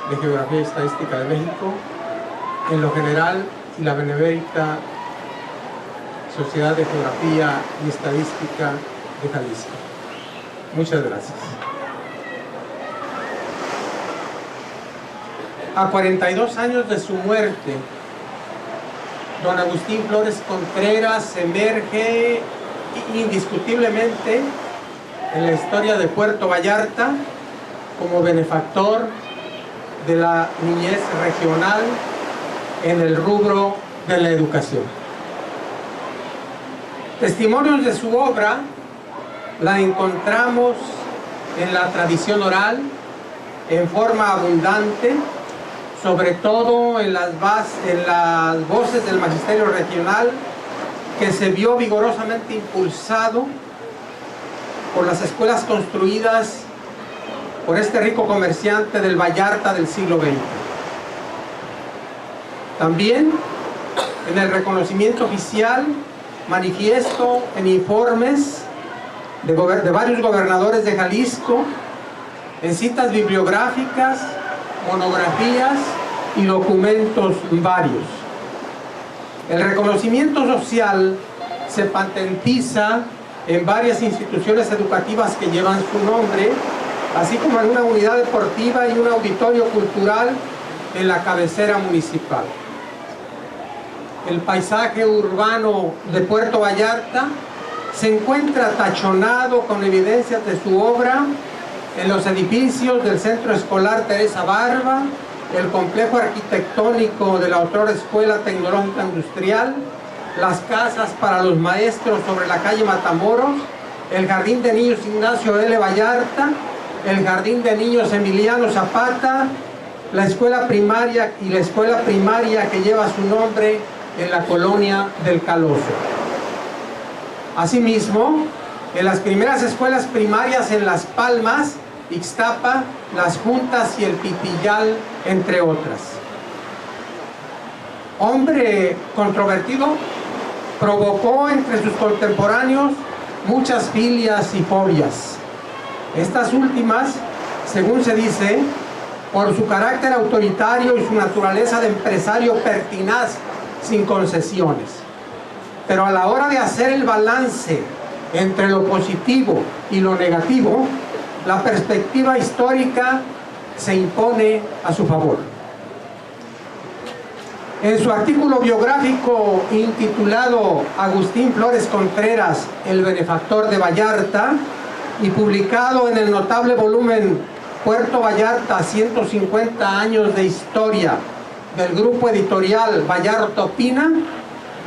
de Geografía y Estadística de México, en lo general, y la Benemérita Sociedad de Geografía y Estadística de Jalisco. Muchas gracias. A 42 años de su muerte, don Agustín Flores Contreras emerge indiscutiblemente en la historia de Puerto Vallarta como benefactor de la niñez regional en el rubro de la educación. Testimonios de su obra la encontramos en la tradición oral en forma abundante, sobre todo en las voces del magisterio regional, que se vio vigorosamente impulsado por las escuelas construidas por este rico comerciante del Vallarta del siglo XX. También en el reconocimiento oficial manifiesto en informes de varios gobernadores de Jalisco, en citas bibliográficas, monografías y documentos varios. El reconocimiento social se patentiza en varias instituciones educativas que llevan su nombre, así como en una unidad deportiva y un auditorio cultural en la cabecera municipal. El paisaje urbano de Puerto Vallarta se encuentra tachonado con evidencias de su obra en los edificios del Centro Escolar Teresa Barba, el complejo arquitectónico de la otrora Escuela Tecnológica Industrial, las casas para los maestros sobre la calle Matamoros, el Jardín de Niños Ignacio L. Vallarta, el Jardín de Niños Emiliano Zapata, la escuela primaria y la escuela primaria que lleva su nombre en la colonia del Caloso. Asimismo, en las primeras escuelas primarias en Las Palmas, Ixtapa, Las Juntas y el Pitillal, entre otras. Hombre controvertido, provocó entre sus contemporáneos muchas filias y fobias. Estas últimas, según se dice, por su carácter autoritario y su naturaleza de empresario pertinaz sin concesiones. Pero a la hora de hacer el balance entre lo positivo y lo negativo, la perspectiva histórica se impone a su favor. En su artículo biográfico intitulado Agustín Flores Contreras, el benefactor de Vallarta, y publicado en el notable volumen Puerto Vallarta, 150 años de historia, del grupo editorial Vallarta Opina,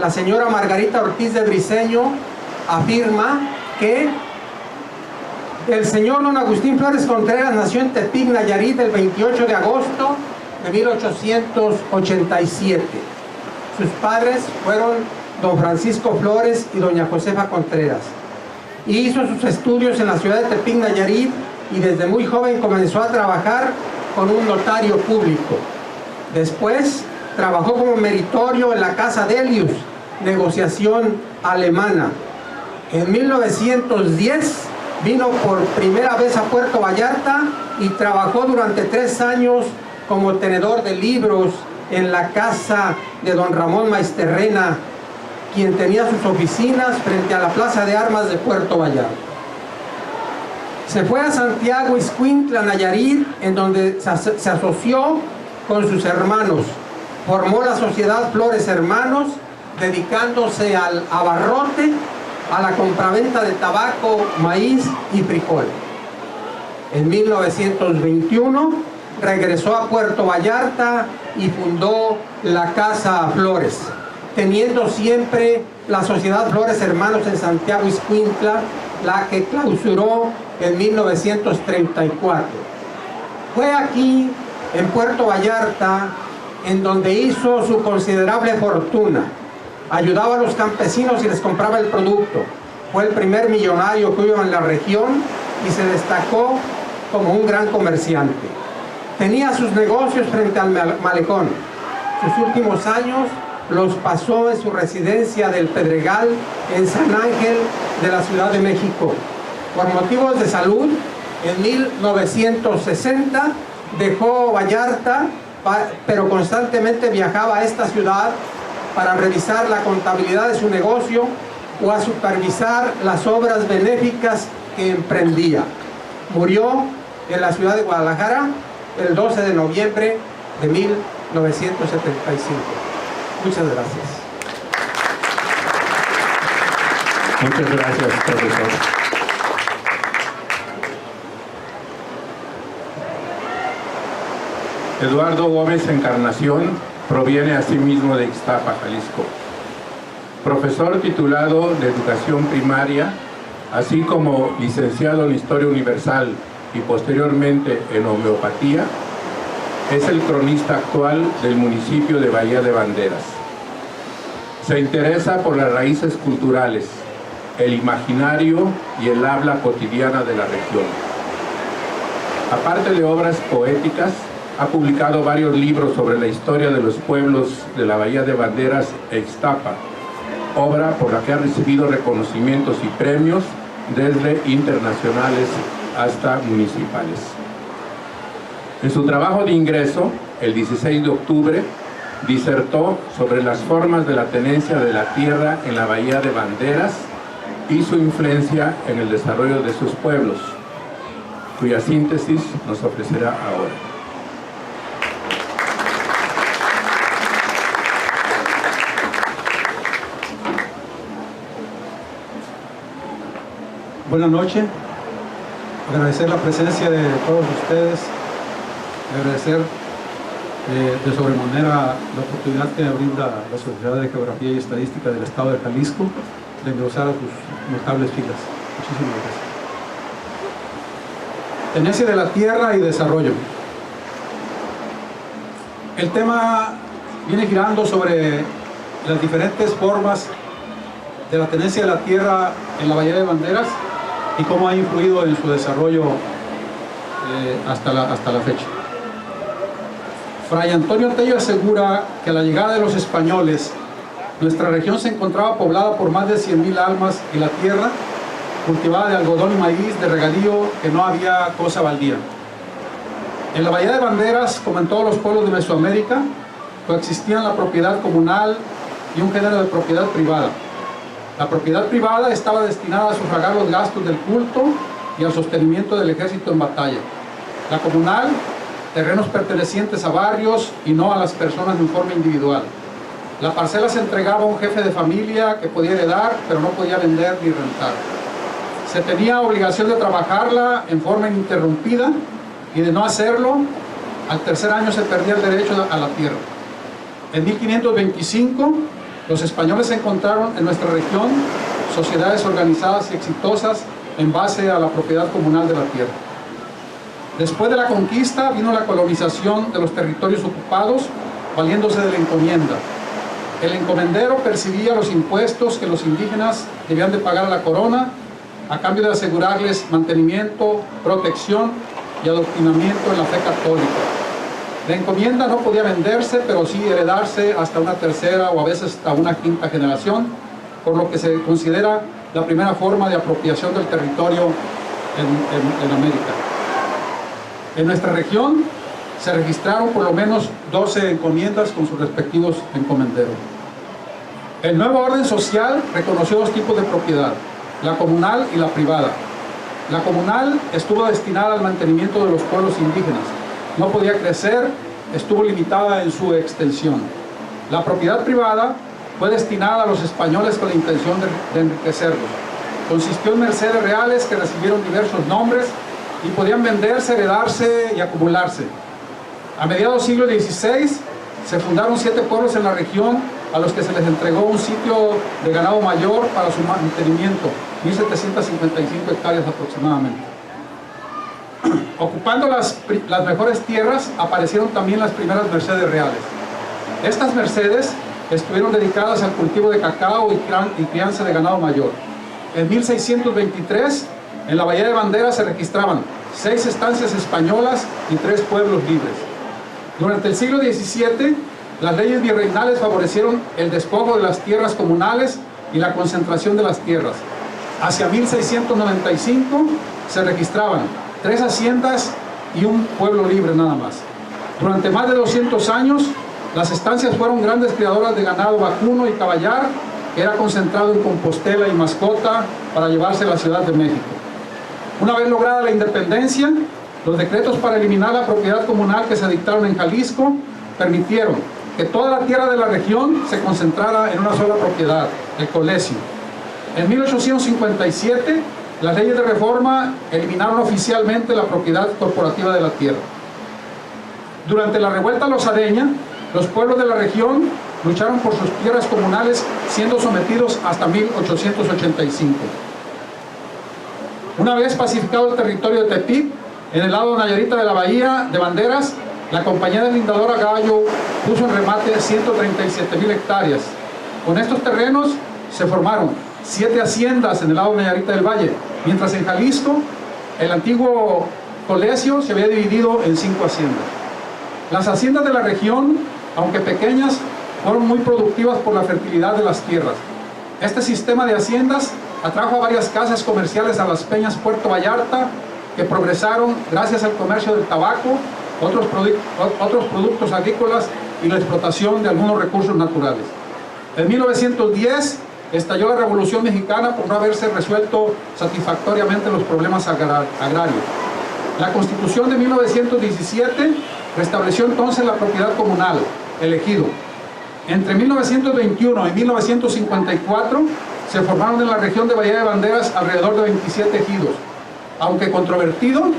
la señora Margarita Ortiz de Briceño afirma que el señor don Agustín Flores Contreras nació en Tepic, Nayarit, el 28 de agosto de 1887. Sus padres fueron don Francisco Flores y doña Josefa Contreras. Hizo sus estudios en la ciudad de Tepic, Nayarit, y desde muy joven comenzó a trabajar con un notario público. Después trabajó como meritorio en la Casa Delius, negociación alemana. En 1910 vino por primera vez a Puerto Vallarta y trabajó durante 3 años como tenedor de libros en la casa de don Ramón Maesterrena, quien tenía sus oficinas frente a la Plaza de Armas de Puerto Vallarta. Se fue a Santiago Ixcuintla, Nayarit, en donde se asoció con sus hermanos. Formó la sociedad Flores Hermanos, dedicándose al abarrote, a la compraventa de tabaco, maíz y frijol. En 1921 regresó a Puerto Vallarta y fundó la Casa Flores, teniendo siempre la sociedad Flores Hermanos en Santiago Ixcuintla, la que clausuró en 1934. Fue aquí, en Puerto Vallarta, en donde hizo su considerable fortuna. Ayudaba a los campesinos y les compraba el producto. Fue el primer millonario que hubo en la región y se destacó como un gran comerciante. Tenía sus negocios frente al malecón. Sus últimos años los pasó en su residencia del Pedregal, en San Ángel de la Ciudad de México. Por motivos de salud, en 1960 dejó Vallarta, pero constantemente viajaba a esta ciudad para revisar la contabilidad de su negocio o a supervisar las obras benéficas que emprendía. Murió en la ciudad de Guadalajara el 12 de noviembre de 1975. Muchas gracias. Muchas gracias, profesor. Eduardo Gómez Encarnación proviene asimismo de Ixtapa, Jalisco. Profesor titulado de Educación Primaria, así como licenciado en Historia Universal y posteriormente en Homeopatía, es el cronista actual del municipio de Bahía de Banderas. Se interesa por las raíces culturales, el imaginario y el habla cotidiana de la región. Aparte de obras poéticas, ha publicado varios libros sobre la historia de los pueblos de la Bahía de Banderas e Ixtapa, obra por la que ha recibido reconocimientos y premios desde internacionales hasta municipales. En su trabajo de ingreso, el 16 de octubre, disertó sobre las formas de la tenencia de la tierra en la Bahía de Banderas y su influencia en el desarrollo de sus pueblos, cuya síntesis nos ofrecerá ahora. Buenas noches. Agradecer la presencia de todos ustedes. Agradecer de sobremanera la oportunidad que brinda la Sociedad de Geografía y Estadística del Estado de Jalisco de engrosar a sus notables filas. Muchísimas gracias. Tenencia de la tierra y desarrollo. El tema viene girando sobre las diferentes formas de la tenencia de la tierra en la Bahía de Banderas y cómo ha influido en su desarrollo hasta la fecha. Fray Antonio Tello asegura que a la llegada de los españoles, nuestra región se encontraba poblada por más de 100,000 almas y la tierra cultivada de algodón y maíz de regadío, que no había cosa baldía. En la Bahía de Banderas, como en todos los pueblos de Mesoamérica, coexistían la propiedad comunal y un género de propiedad privada. La propiedad privada estaba destinada a sufragar los gastos del culto y al sostenimiento del ejército en batalla. La comunal, terrenos pertenecientes a barrios y no a las personas en forma individual. La parcela se entregaba a un jefe de familia que podía heredar, pero no podía vender ni rentar. Se tenía obligación de trabajarla en forma ininterrumpida y de no hacerlo, al tercer año se perdía el derecho a la tierra. En 1525, los españoles encontraron en nuestra región sociedades organizadas y exitosas en base a la propiedad comunal de la tierra. Después de la conquista vino la colonización de los territorios ocupados, valiéndose de la encomienda. El encomendero percibía los impuestos que los indígenas debían de pagar a la corona a cambio de asegurarles mantenimiento, protección y adoctrinamiento en la fe católica. La encomienda no podía venderse, pero sí heredarse hasta una tercera o a veces hasta una quinta generación, por lo que se considera la primera forma de apropiación del territorio en América. En nuestra región se registraron por lo menos 12 encomiendas con sus respectivos encomenderos. El nuevo orden social reconoció dos tipos de propiedad, la comunal y la privada. La comunal estuvo destinada al mantenimiento de los pueblos indígenas. No podía crecer, estuvo limitada en su extensión. La propiedad privada fue destinada a los españoles con la intención de enriquecerlos. Consistió en mercedes reales que recibieron diversos nombres y podían venderse, heredarse y acumularse. A mediados del siglo XVI se fundaron 7 pueblos en la región a los que se les entregó un sitio de ganado mayor para su mantenimiento, 1.755 hectáreas aproximadamente. Ocupando las mejores tierras aparecieron también las primeras mercedes reales. Estas mercedes estuvieron dedicadas al cultivo de cacao y crianza de ganado mayor. En 1623, en la Bahía de Banderas se registraban 6 estancias españolas y 3 pueblos libres. Durante el siglo XVII, las leyes virreinales favorecieron el despojo de las tierras comunales y la concentración de las tierras. Hacia 1695 se registraban 3 haciendas y un pueblo libre nada más. Durante más de 200 años, las estancias fueron grandes criadoras de ganado vacuno y caballar, que era concentrado en Compostela y Mascota para llevarse a la Ciudad de México. Una vez lograda la independencia, los decretos para eliminar la propiedad comunal que se dictaron en Jalisco permitieron que toda la tierra de la región se concentrara en una sola propiedad, el Colesio. En 1857, las leyes de reforma eliminaron oficialmente la propiedad corporativa de la tierra. Durante la revuelta lozareña, los pueblos de la región lucharon por sus tierras comunales, siendo sometidos hasta 1885. Una vez pacificado el territorio de Tepic, en el lado nayarita de la Bahía de Banderas, la compañía deslindadora Gallo puso en remate 137,000 hectáreas. Con estos terrenos se formaron 7 haciendas en el lado nayarita del valle, mientras en Jalisco el antiguo Colesio se había dividido en 5 haciendas. Las haciendas de la región, aunque pequeñas, fueron muy productivas por la fertilidad de las tierras. Este sistema de haciendas atrajo a varias casas comerciales a las peñas Puerto Vallarta, que progresaron gracias al comercio del tabaco, otros productos agrícolas y la explotación de algunos recursos naturales. En 1910, estalló la Revolución Mexicana por no haberse resuelto satisfactoriamente los problemas agrarios. La Constitución de 1917 restableció entonces la propiedad comunal, el ejido. Entre 1921 y 1954 se formaron en la región de Bahía de Banderas alrededor de 27 ejidos. Aunque controvertido,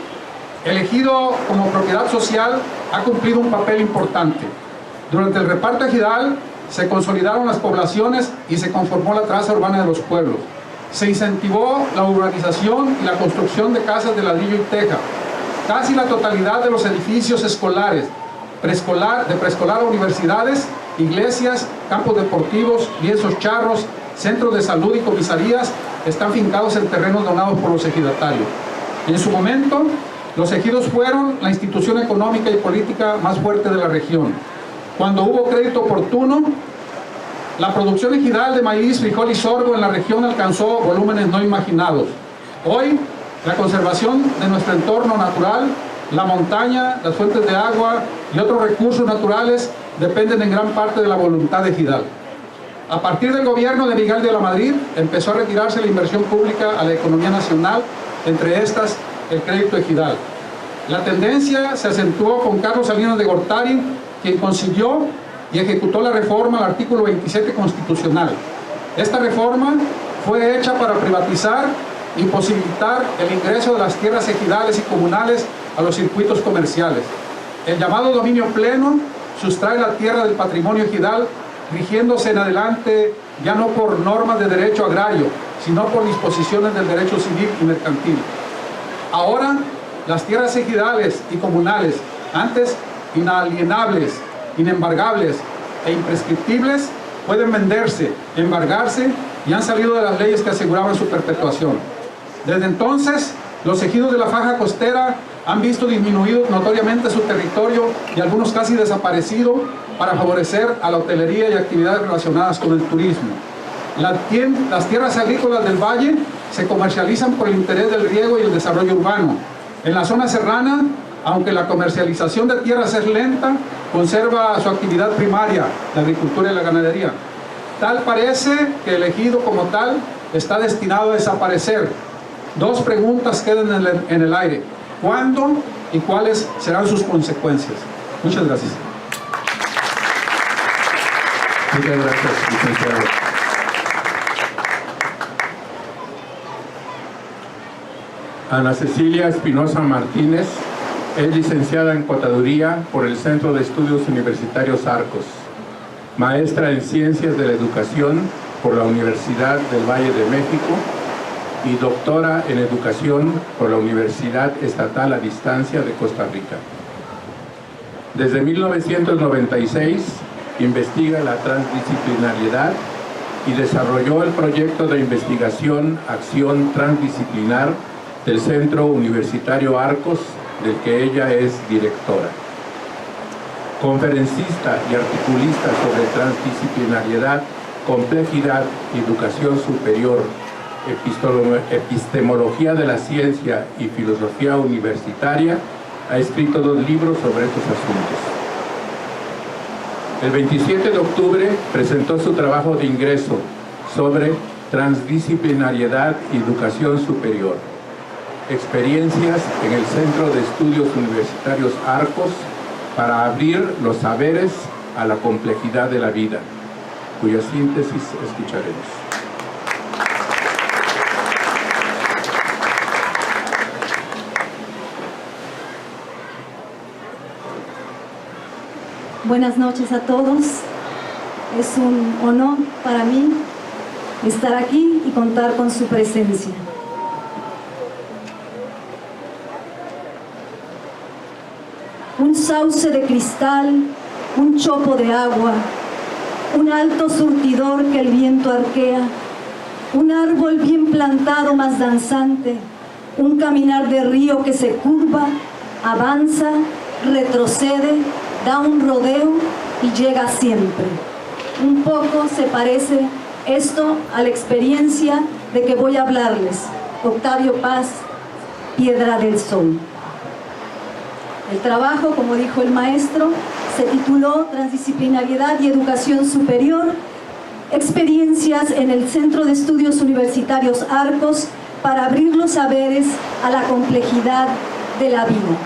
el ejido como propiedad social ha cumplido un papel importante. Durante el reparto ejidal se consolidaron las poblaciones y se conformó la traza urbana de los pueblos. Se incentivó la urbanización y la construcción de casas de ladrillo y teja. Casi la totalidad de los edificios escolares, de preescolar a universidades, iglesias, campos deportivos, lienzos charros, centros de salud y comisarías están fincados en terrenos donados por los ejidatarios. En su momento, los ejidos fueron la institución económica y política más fuerte de la región. Cuando hubo crédito oportuno, la producción ejidal de maíz, frijol y sorgo en la región alcanzó volúmenes no imaginados. Hoy, la conservación de nuestro entorno natural, la montaña, las fuentes de agua y otros recursos naturales dependen en gran parte de la voluntad ejidal. A partir del gobierno de Miguel de la Madrid, empezó a retirarse la inversión pública a la economía nacional, entre estas el crédito ejidal. La tendencia se acentuó con Carlos Salinas de Gortari, quien consiguió y ejecutó la reforma al artículo 27 constitucional. Esta reforma fue hecha para privatizar y posibilitar el ingreso de las tierras ejidales y comunales a los circuitos comerciales. El llamado dominio pleno sustrae la tierra del patrimonio ejidal, rigiéndose en adelante ya no por normas de derecho agrario, sino por disposiciones del derecho civil y mercantil. Ahora, las tierras ejidales y comunales, antes inalienables, inembargables e imprescriptibles, pueden venderse, embargarse y han salido de las leyes que aseguraban su perpetuación. Desde entonces, los ejidos de la faja costera han visto disminuido notoriamente su territorio y algunos casi desaparecido para favorecer a la hotelería y actividades relacionadas con el turismo. Las tierras agrícolas del valle se comercializan por el interés del riego y el desarrollo urbano. En la zona serrana, aunque la comercialización de tierras es lenta, conserva su actividad primaria, la agricultura y la ganadería. Tal parece que el ejido como tal está destinado a desaparecer. Dos preguntas quedan en el aire: ¿cuándo y cuáles serán sus consecuencias? Muchas gracias. Muchas gracias, licenciado. Ana Cecilia Espinosa Martínez es licenciada en Contaduría por el Centro de Estudios Universitarios Arcos, maestra en Ciencias de la Educación por la Universidad del Valle de México y doctora en Educación por la Universidad Estatal a Distancia de Costa Rica. Desde 1996 investiga la transdisciplinariedad y desarrolló el proyecto de investigación Acción Transdisciplinar del Centro Universitario Arcos, del que ella es directora. Conferencista y articulista sobre transdisciplinariedad, complejidad y educación superior, epistemología de la ciencia y filosofía universitaria, ha escrito 2 libros sobre estos asuntos. El 27 de octubre presentó su trabajo de ingreso sobre transdisciplinariedad y educación superior, experiencias en el Centro de Estudios Universitarios Arcos para abrir los saberes a la complejidad de la vida, cuya síntesis escucharemos. Buenas noches a todos. Es un honor para mí estar aquí y contar con su presencia. Un sauce de cristal, un chopo de agua, un alto surtidor que el viento arquea, un árbol bien plantado más danzante, un caminar de río que se curva, avanza, retrocede, da un rodeo y llega siempre. Un poco se parece esto a la experiencia de que voy a hablarles. Octavio Paz, Piedra del Sol. El trabajo, como dijo el maestro, se tituló Transdisciplinariedad y Educación Superior, experiencias en el Centro de Estudios Universitarios Arcos para abrir los saberes a la complejidad de la vida.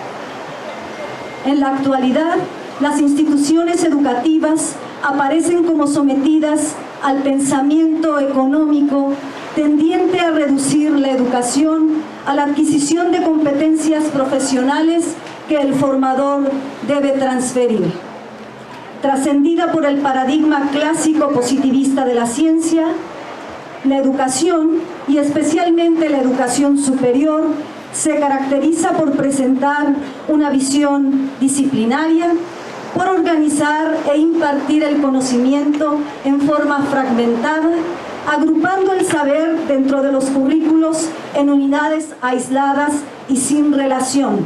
En la actualidad, las instituciones educativas aparecen como sometidas al pensamiento económico tendiente a reducir la educación a la adquisición de competencias profesionales que el formador debe transferir. Trascendida por el paradigma clásico positivista de la ciencia, la educación, y especialmente la educación superior, se caracteriza por presentar una visión disciplinaria, por organizar e impartir el conocimiento en forma fragmentada, agrupando el saber dentro de los currículos en unidades aisladas y sin relación.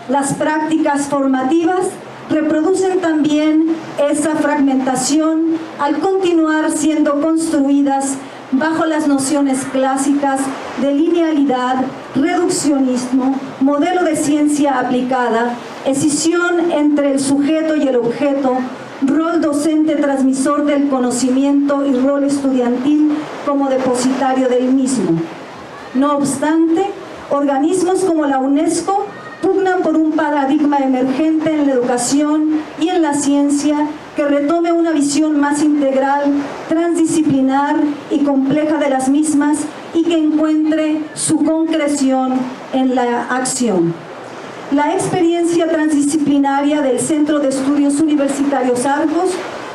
Las prácticas formativas reproducen también esa fragmentación al continuar siendo construidas bajo las nociones clásicas de linealidad, reduccionismo, modelo de ciencia aplicada, escisión entre el sujeto y el objeto, rol docente transmisor del conocimiento y rol estudiantil como depositario del mismo. No obstante, organismos como la UNESCO pugnan por un paradigma emergente en la educación y en la ciencia que retome una visión más integral, transdisciplinar y compleja de las mismas y que encuentre su concreción en la acción. La experiencia transdisciplinaria del Centro de Estudios Universitarios Arcos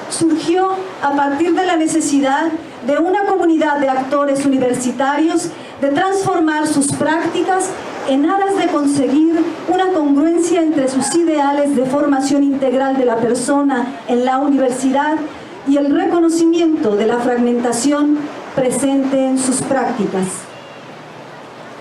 surgió a partir de la necesidad de una comunidad de actores universitarios de transformar sus prácticas en aras de conseguir una congruencia entre sus ideales de formación integral de la persona en la universidad y el reconocimiento de la fragmentación presente en sus prácticas.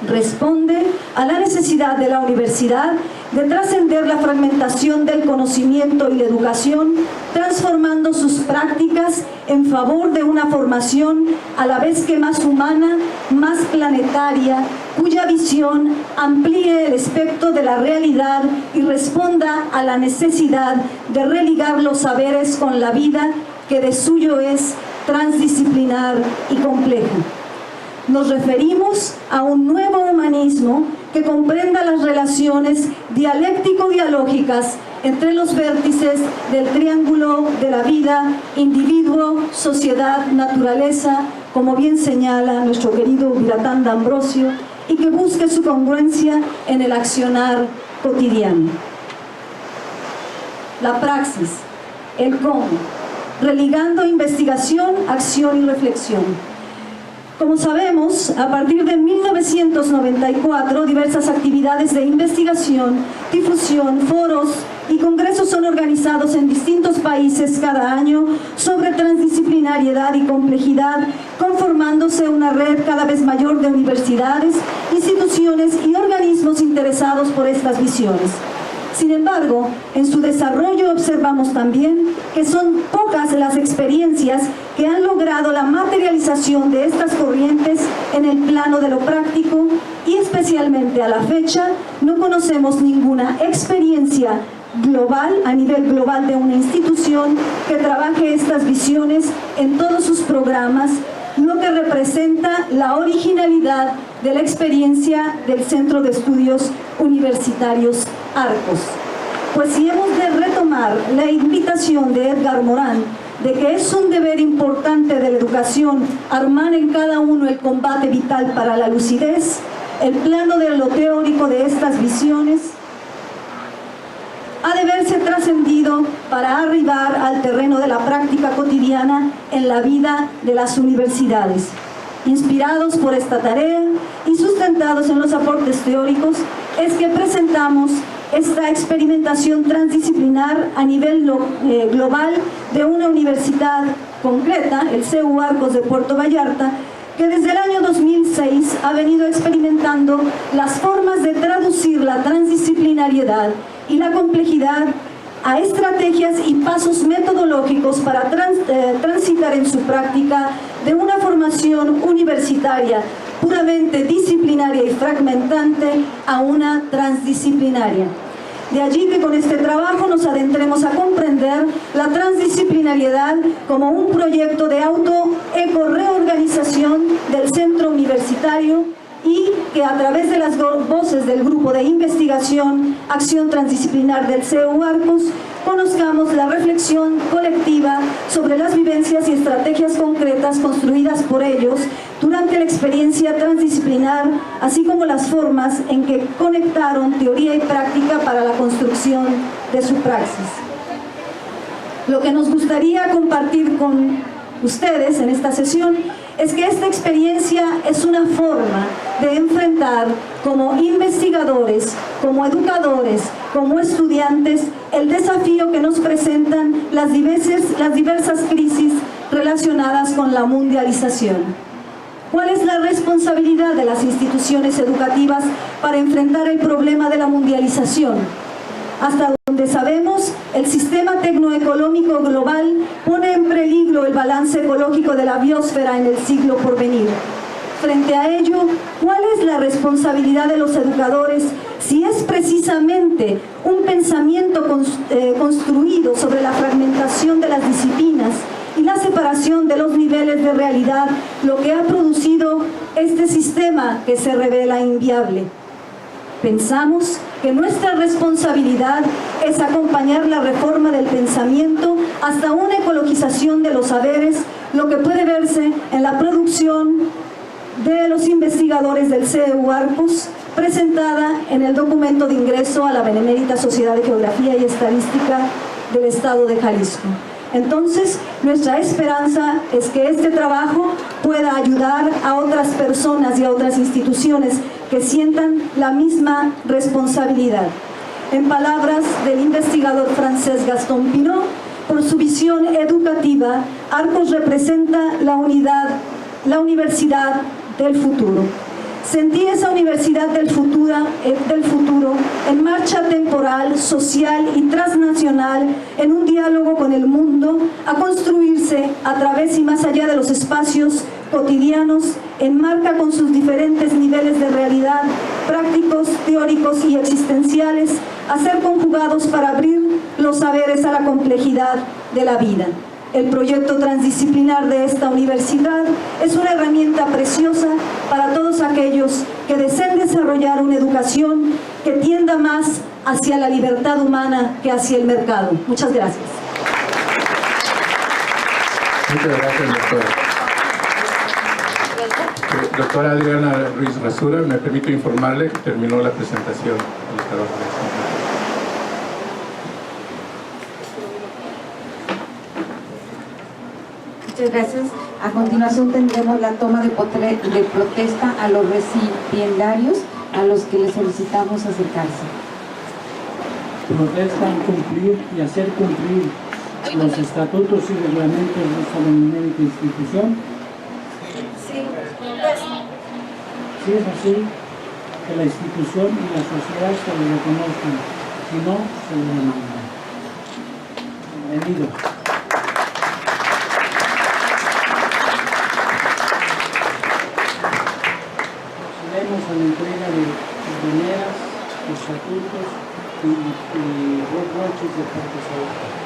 Responde a la necesidad de la universidad de trascender la fragmentación del conocimiento y la educación, transformando sus prácticas en favor de una formación a la vez que más humana, más planetaria, cuya visión amplíe el espectro de la realidad y responda a la necesidad de religar los saberes con la vida, que de suyo es transdisciplinar y compleja. Nos referimos a un nuevo humanismo que comprenda las relaciones dialéctico-dialógicas entre los vértices del triángulo de la vida, individuo, sociedad, naturaleza, como bien señala nuestro querido Viratán D'Ambrosio, y que busque su congruencia en el accionar cotidiano. La praxis, el cómo, religando investigación, acción y reflexión. Como sabemos, a partir de 1994, diversas actividades de investigación, difusión, foros y congresos son organizados en distintos países cada año sobre transdisciplinariedad y complejidad, conformándose una red cada vez mayor de universidades, instituciones y organismos interesados por estas visiones. Sin embargo, en su desarrollo observamos también que son pocas las experiencias que han logrado la materialización de estas corrientes en el plano de lo práctico y especialmente a la fecha no conocemos ninguna experiencia global, a nivel global de una institución que trabaje estas visiones en todos sus programas, lo que representa la originalidad de la experiencia del Centro de Estudios Universitarios Arcos. Pues si hemos de retomar la invitación de Edgar Morán de que es un deber importante de la educación armar en cada uno el combate vital para la lucidez, el plano de lo teórico de estas visiones ha de verse trascendido para arribar al terreno de la práctica cotidiana en la vida de las universidades. Inspirados por esta tarea y sustentados en los aportes teóricos, es que presentamos esta experimentación transdisciplinar a nivel global de una universidad concreta, el CEU Arcos de Puerto Vallarta, que desde el año 2006 ha venido experimentando las formas de traducir la transdisciplinariedad y la complejidad a estrategias y pasos metodológicos para transitar en su práctica de una formación universitaria puramente disciplinaria y fragmentante a una transdisciplinaria. De allí que con este trabajo nos adentremos a comprender la transdisciplinariedad como un proyecto de auto-eco-reorganización del centro universitario y que a través de las voces del grupo de investigación Acción Transdisciplinar del CEU Arcos conozcamos la reflexión colectiva sobre las vivencias y estrategias concretas construidas por ellos durante la experiencia transdisciplinar, así como las formas en que conectaron teoría y práctica para la construcción de su praxis. Lo que nos gustaría compartir con ustedes en esta sesión es que esta experiencia es una forma de enfrentar como investigadores, como educadores, como estudiantes, el desafío que nos presentan las diversas crisis relacionadas con la mundialización. ¿Cuál es la responsabilidad de las instituciones educativas para enfrentar el problema de la mundialización? Hasta donde sabemos, el sistema tecnoeconómico global pone en peligro el balance ecológico de la biosfera en el siglo por venir. Frente a ello, ¿cuál es la responsabilidad de los educadores si es precisamente un pensamiento construido sobre la fragmentación de las disciplinas y la separación de los niveles de realidad lo que ha producido este sistema que se revela inviable? Pensamos que nuestra responsabilidad es acompañar la reforma del pensamiento hasta una ecologización de los saberes, lo que puede verse en la producción de los investigadores del CEU Arcos, presentada en el documento de ingreso a la Benemérita Sociedad de Geografía y Estadística del Estado de Jalisco. Entonces, nuestra esperanza es que este trabajo pueda ayudar a otras personas y a otras instituciones que sientan la misma responsabilidad. En palabras del investigador francés Gaston Pinault, por su visión educativa, Arcos representa la universidad del futuro. Sentí esa universidad del futuro en marcha temporal, social y transnacional, en un diálogo con el mundo, a construirse a través y más allá de los espacios cotidianos, enmarca con sus diferentes niveles de realidad, prácticos, teóricos y existenciales, a ser conjugados para abrir los saberes a la complejidad de la vida. El proyecto transdisciplinar de esta universidad es una herramienta preciosa para todos aquellos que deseen desarrollar una educación que tienda más hacia la libertad humana que hacia el mercado. Muchas gracias. Muchas gracias, doctora. Doctora Adriana Ruiz Rasura, me permito informarle que terminó la presentación del trabajo de esta. Muchas gracias. A continuación tendremos la toma de protesta a los recipiendarios a los que les solicitamos acercarse. Protestan cumplir y hacer cumplir los estatutos y reglamentos de esta benemérita institución. Sí, Si es así, que la institución y la sociedad se lo reconozcan, si no, se lo demandan. Bienvenidos. Procedemos a la entrega de banderas, estatutos y reproches de participación.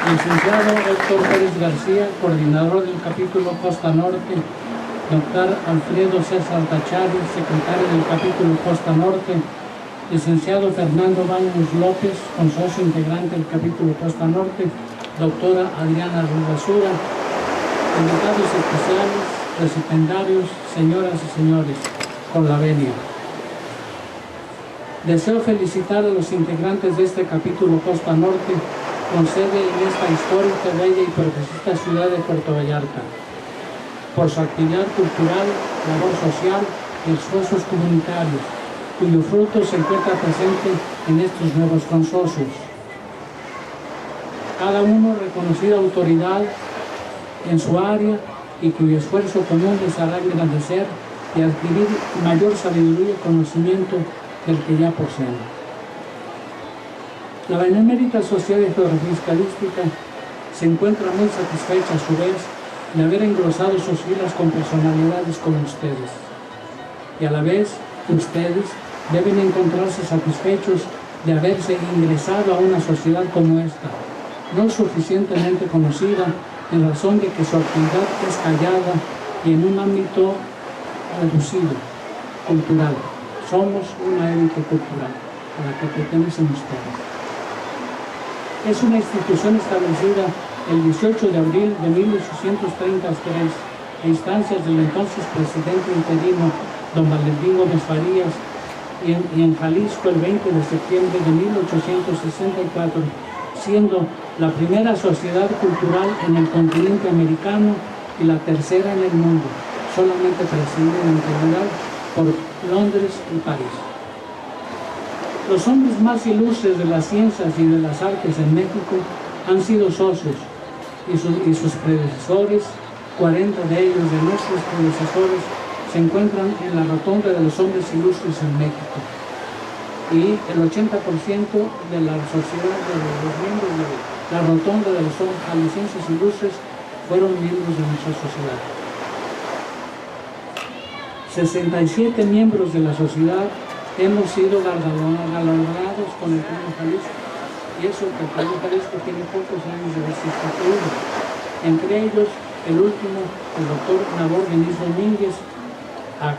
licenciado Héctor Pérez García, coordinador del capítulo Costa Norte, doctor Alfredo César Tachari, secretario del capítulo Costa Norte, licenciado Fernando Baños López, consocio integrante del capítulo Costa Norte, doctora Adriana Rivasura, invitados especiales, recipendarios, señoras y señores, con la venia. Deseo felicitar a los integrantes de este capítulo Costa Norte, con sede en esta histórica, bella y progresista ciudad de Puerto Vallarta, por su actividad cultural, labor social y esfuerzos comunitarios, cuyo fruto se encuentra presente en estos nuevos consocios. Cada uno reconocida autoridad en su área y cuyo esfuerzo común les hará engrandecer y adquirir mayor sabiduría y conocimiento del que ya poseen. La Benemérita Sociedad de Geografía Estadística se encuentra muy satisfecha a su vez de haber engrosado sus filas con personalidades como ustedes. Y a la vez, ustedes deben encontrarse satisfechos de haberse ingresado a una sociedad como esta, no suficientemente conocida en razón de que su actividad es callada y en un ámbito reducido, cultural. Somos una élite cultural a la que pertenecen ustedes. Es una institución establecida el 18 de abril de 1833 a instancias del entonces presidente interino don Valentín Gómez Farías y en Jalisco el 20 de septiembre de 1864, siendo la primera sociedad cultural en el continente americano y la tercera en el mundo, solamente presidida en integridad por Londres y París. Los hombres más ilustres de las ciencias y de las artes en México han sido socios y sus predecesores, 40 de ellos de nuestros predecesores, se encuentran en la rotonda de los hombres ilustres en México. Y el 80% de la sociedad, de los miembros de la rotonda de los jaliscienses ilustres, fueron miembros de nuestra sociedad. 67 miembros de la sociedad hemos sido galardonados con el Premio Jalisco, y eso que el Premio Jalisco tiene pocos años de haber instituido. Entre ellos, el último, el doctor Nabor Denis Domínguez, el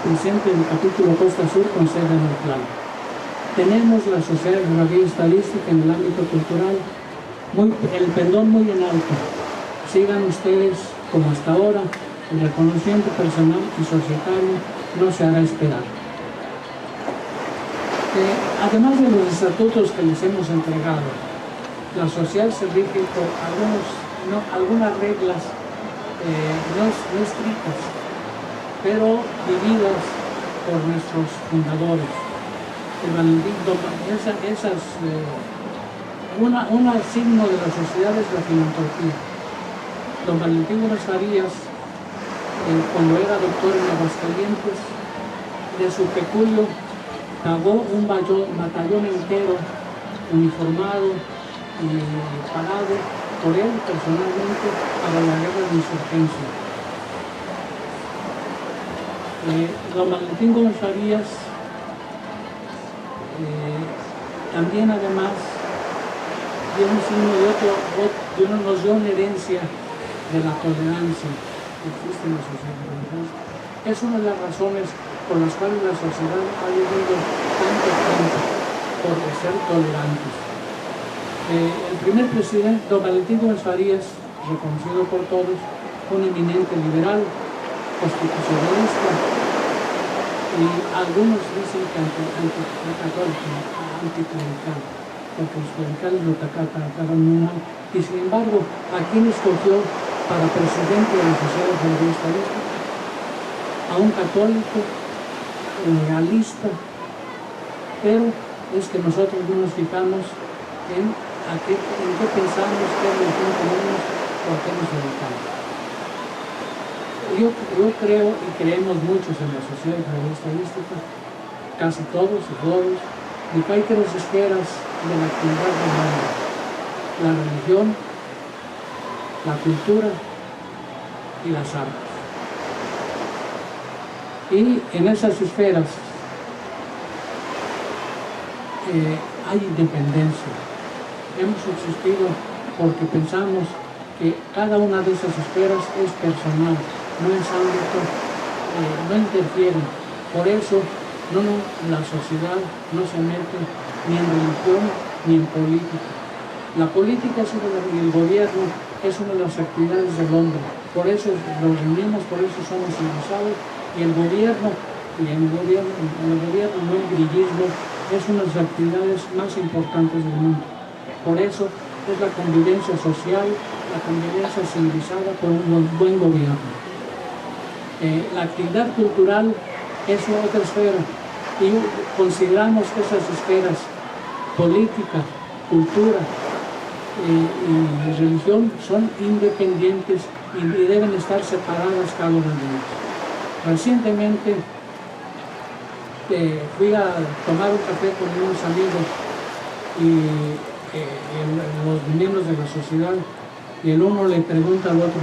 presidente del capítulo Costa Sur con sede en Otlán. Tenemos la Sociedad de Geografía Estadística en el ámbito cultural, el pendón muy en alto. Sigan ustedes como hasta ahora, el reconocimiento personal y societario no se hará esperar. Además de los estatutos que les hemos entregado, la sociedad se rige por algunas reglas no estrictas, pero vividas por nuestros fundadores. Un signo de la sociedad es la filantropía. Don Valentín Gómez Farías, cuando era doctor en Aguascalientes, de su peculio pagó un batallón entero, uniformado y pagado por él personalmente para la guerra de insurgencia. Don Valentín Gómez Farías también además dio un signo nos dio una herencia de la tolerancia que existe en la sociedad. Es una de las razones por las cuales la sociedad ha vivido tanto tiempo por ser tolerantes. El primer presidente, don Valentín Gómez Farías, reconocido por todos, un eminente liberal, constitucionalista, y algunos dicen que anticatólico, anticlerical, porque los clericales lo atacaron muy mal. Y sin embargo, ¿a quién escogió para presidente de la Sociedad de Geografía Estadística? A un católico, realista, pero es que nosotros no nos fijamos en qué pensamos, qué religión tenemos o a qué nos dedicamos. Yo creo y creemos muchos en la Sociedad de Geografía Estadística, casi todos, y que hay tres esferas de la actividad humana: la religión, la cultura y las artes. Y en esas esferas hay independencia, hemos subsistido porque pensamos que cada una de esas esferas es personal, no es ámbito, no interfiere. Por eso la sociedad no se mete ni en religión ni en política. La política es y el gobierno es una de las actividades del hombre. Por eso nos reunimos, por eso somos civilizados, y el gobierno, no el grillismo, es una de las actividades más importantes del mundo. Por eso es la convivencia social, la convivencia civilizada por un buen gobierno. La actividad cultural es otra esfera y consideramos que esas esferas, política, cultura y religión, son independientes y deben estar separadas cada una de ellas. Recientemente fui a tomar un café con unos amigos y los miembros de la sociedad, y el uno le pregunta al otro: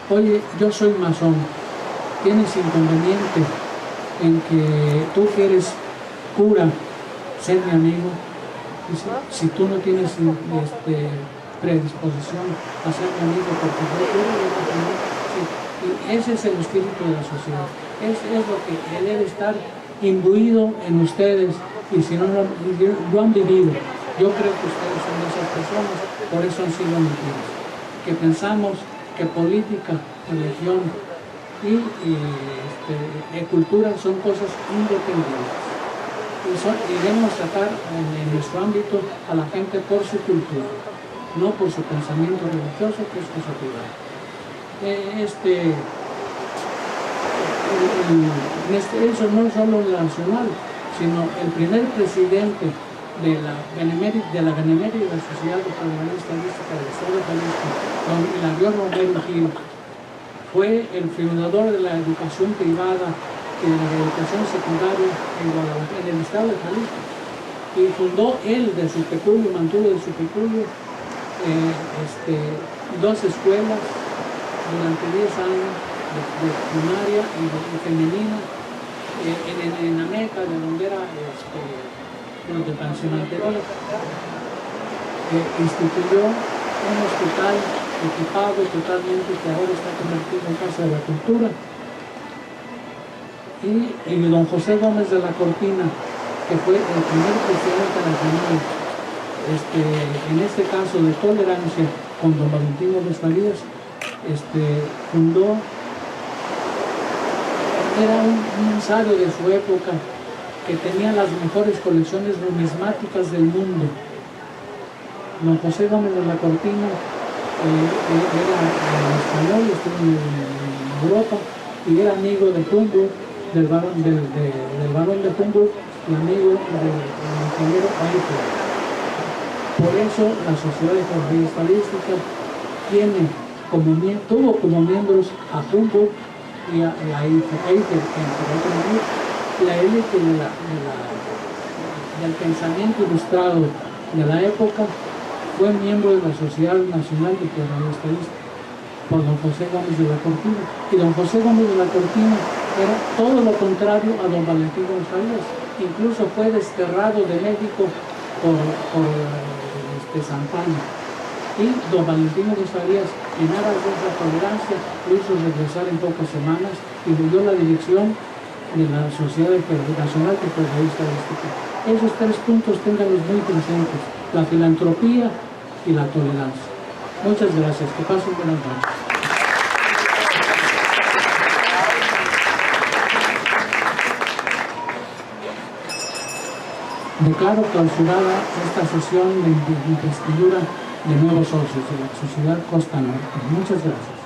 oye, yo soy masón, ¿tienes inconveniente en que tú que eres cura ser mi amigo? Dice, si tú no tienes predisposición a ser mi amigo porque yo quiero, sí. Y ese es el espíritu de la sociedad, es lo que debe estar imbuido en ustedes, y si no lo han vivido. Yo creo que ustedes son de esas personas, por eso han sido metidos, que pensamos que política, religión y cultura son cosas independientes. Y debemos tratar en nuestro ámbito a la gente por su cultura, no por su pensamiento religioso, que es cosa privada. Eso no es solo nacional, sino el primer presidente de la Benemérita de la Sociedad Ecuatoriana Estadística del Estado de Jalisco, don Hilario Romero Gil, fue el fundador de la educación privada y de la educación secundaria en el Estado de Jalisco, y fundó él de su peculio, mantuvo de su peculio 2 escuelas durante 10 años de primaria y femenina en Ameca, de donde era de pensión anterior. Instituyó un hospital equipado totalmente, que ahora está convertido en Casa de la Cultura, y don José Gómez de la Cortina, que fue el primer presidente nacional, en este caso de tolerancia, con don Valentino López Farías, fundó, era un sabio de su época, que tenía las mejores colecciones numismáticas del mundo. Don José Gómez de la Cortina era español, estuvo en Europa, y era amigo de Humboldt, del barón de Humboldt, y amigo del ingeniero Eichler. Por eso la Sociedad de Geografía Estadística tuvo como miembros a Humboldt y a Eichler, la élite del pensamiento ilustrado de la época. Fue miembro de la Sociedad Nacional de Geografía Estadística por don José Gómez de la Cortina, y don José Gómez de la Cortina era todo lo contrario a don Valentino López Farías. Incluso fue desterrado de México por Santana, y don Valentino López Farías, en aras de esa tolerancia, lo hizo regresar en pocas semanas y le dio la dirección de la Sociedad Nacional de Geografía Estadística. Esos 3 puntos ténganlos muy presentes: la filantropía y la tolerancia. Muchas gracias, que pasen buenas noches. Declaro clausurada esta sesión de investidura de nuevos socios de la Sociedad Costa Norte. Muchas gracias.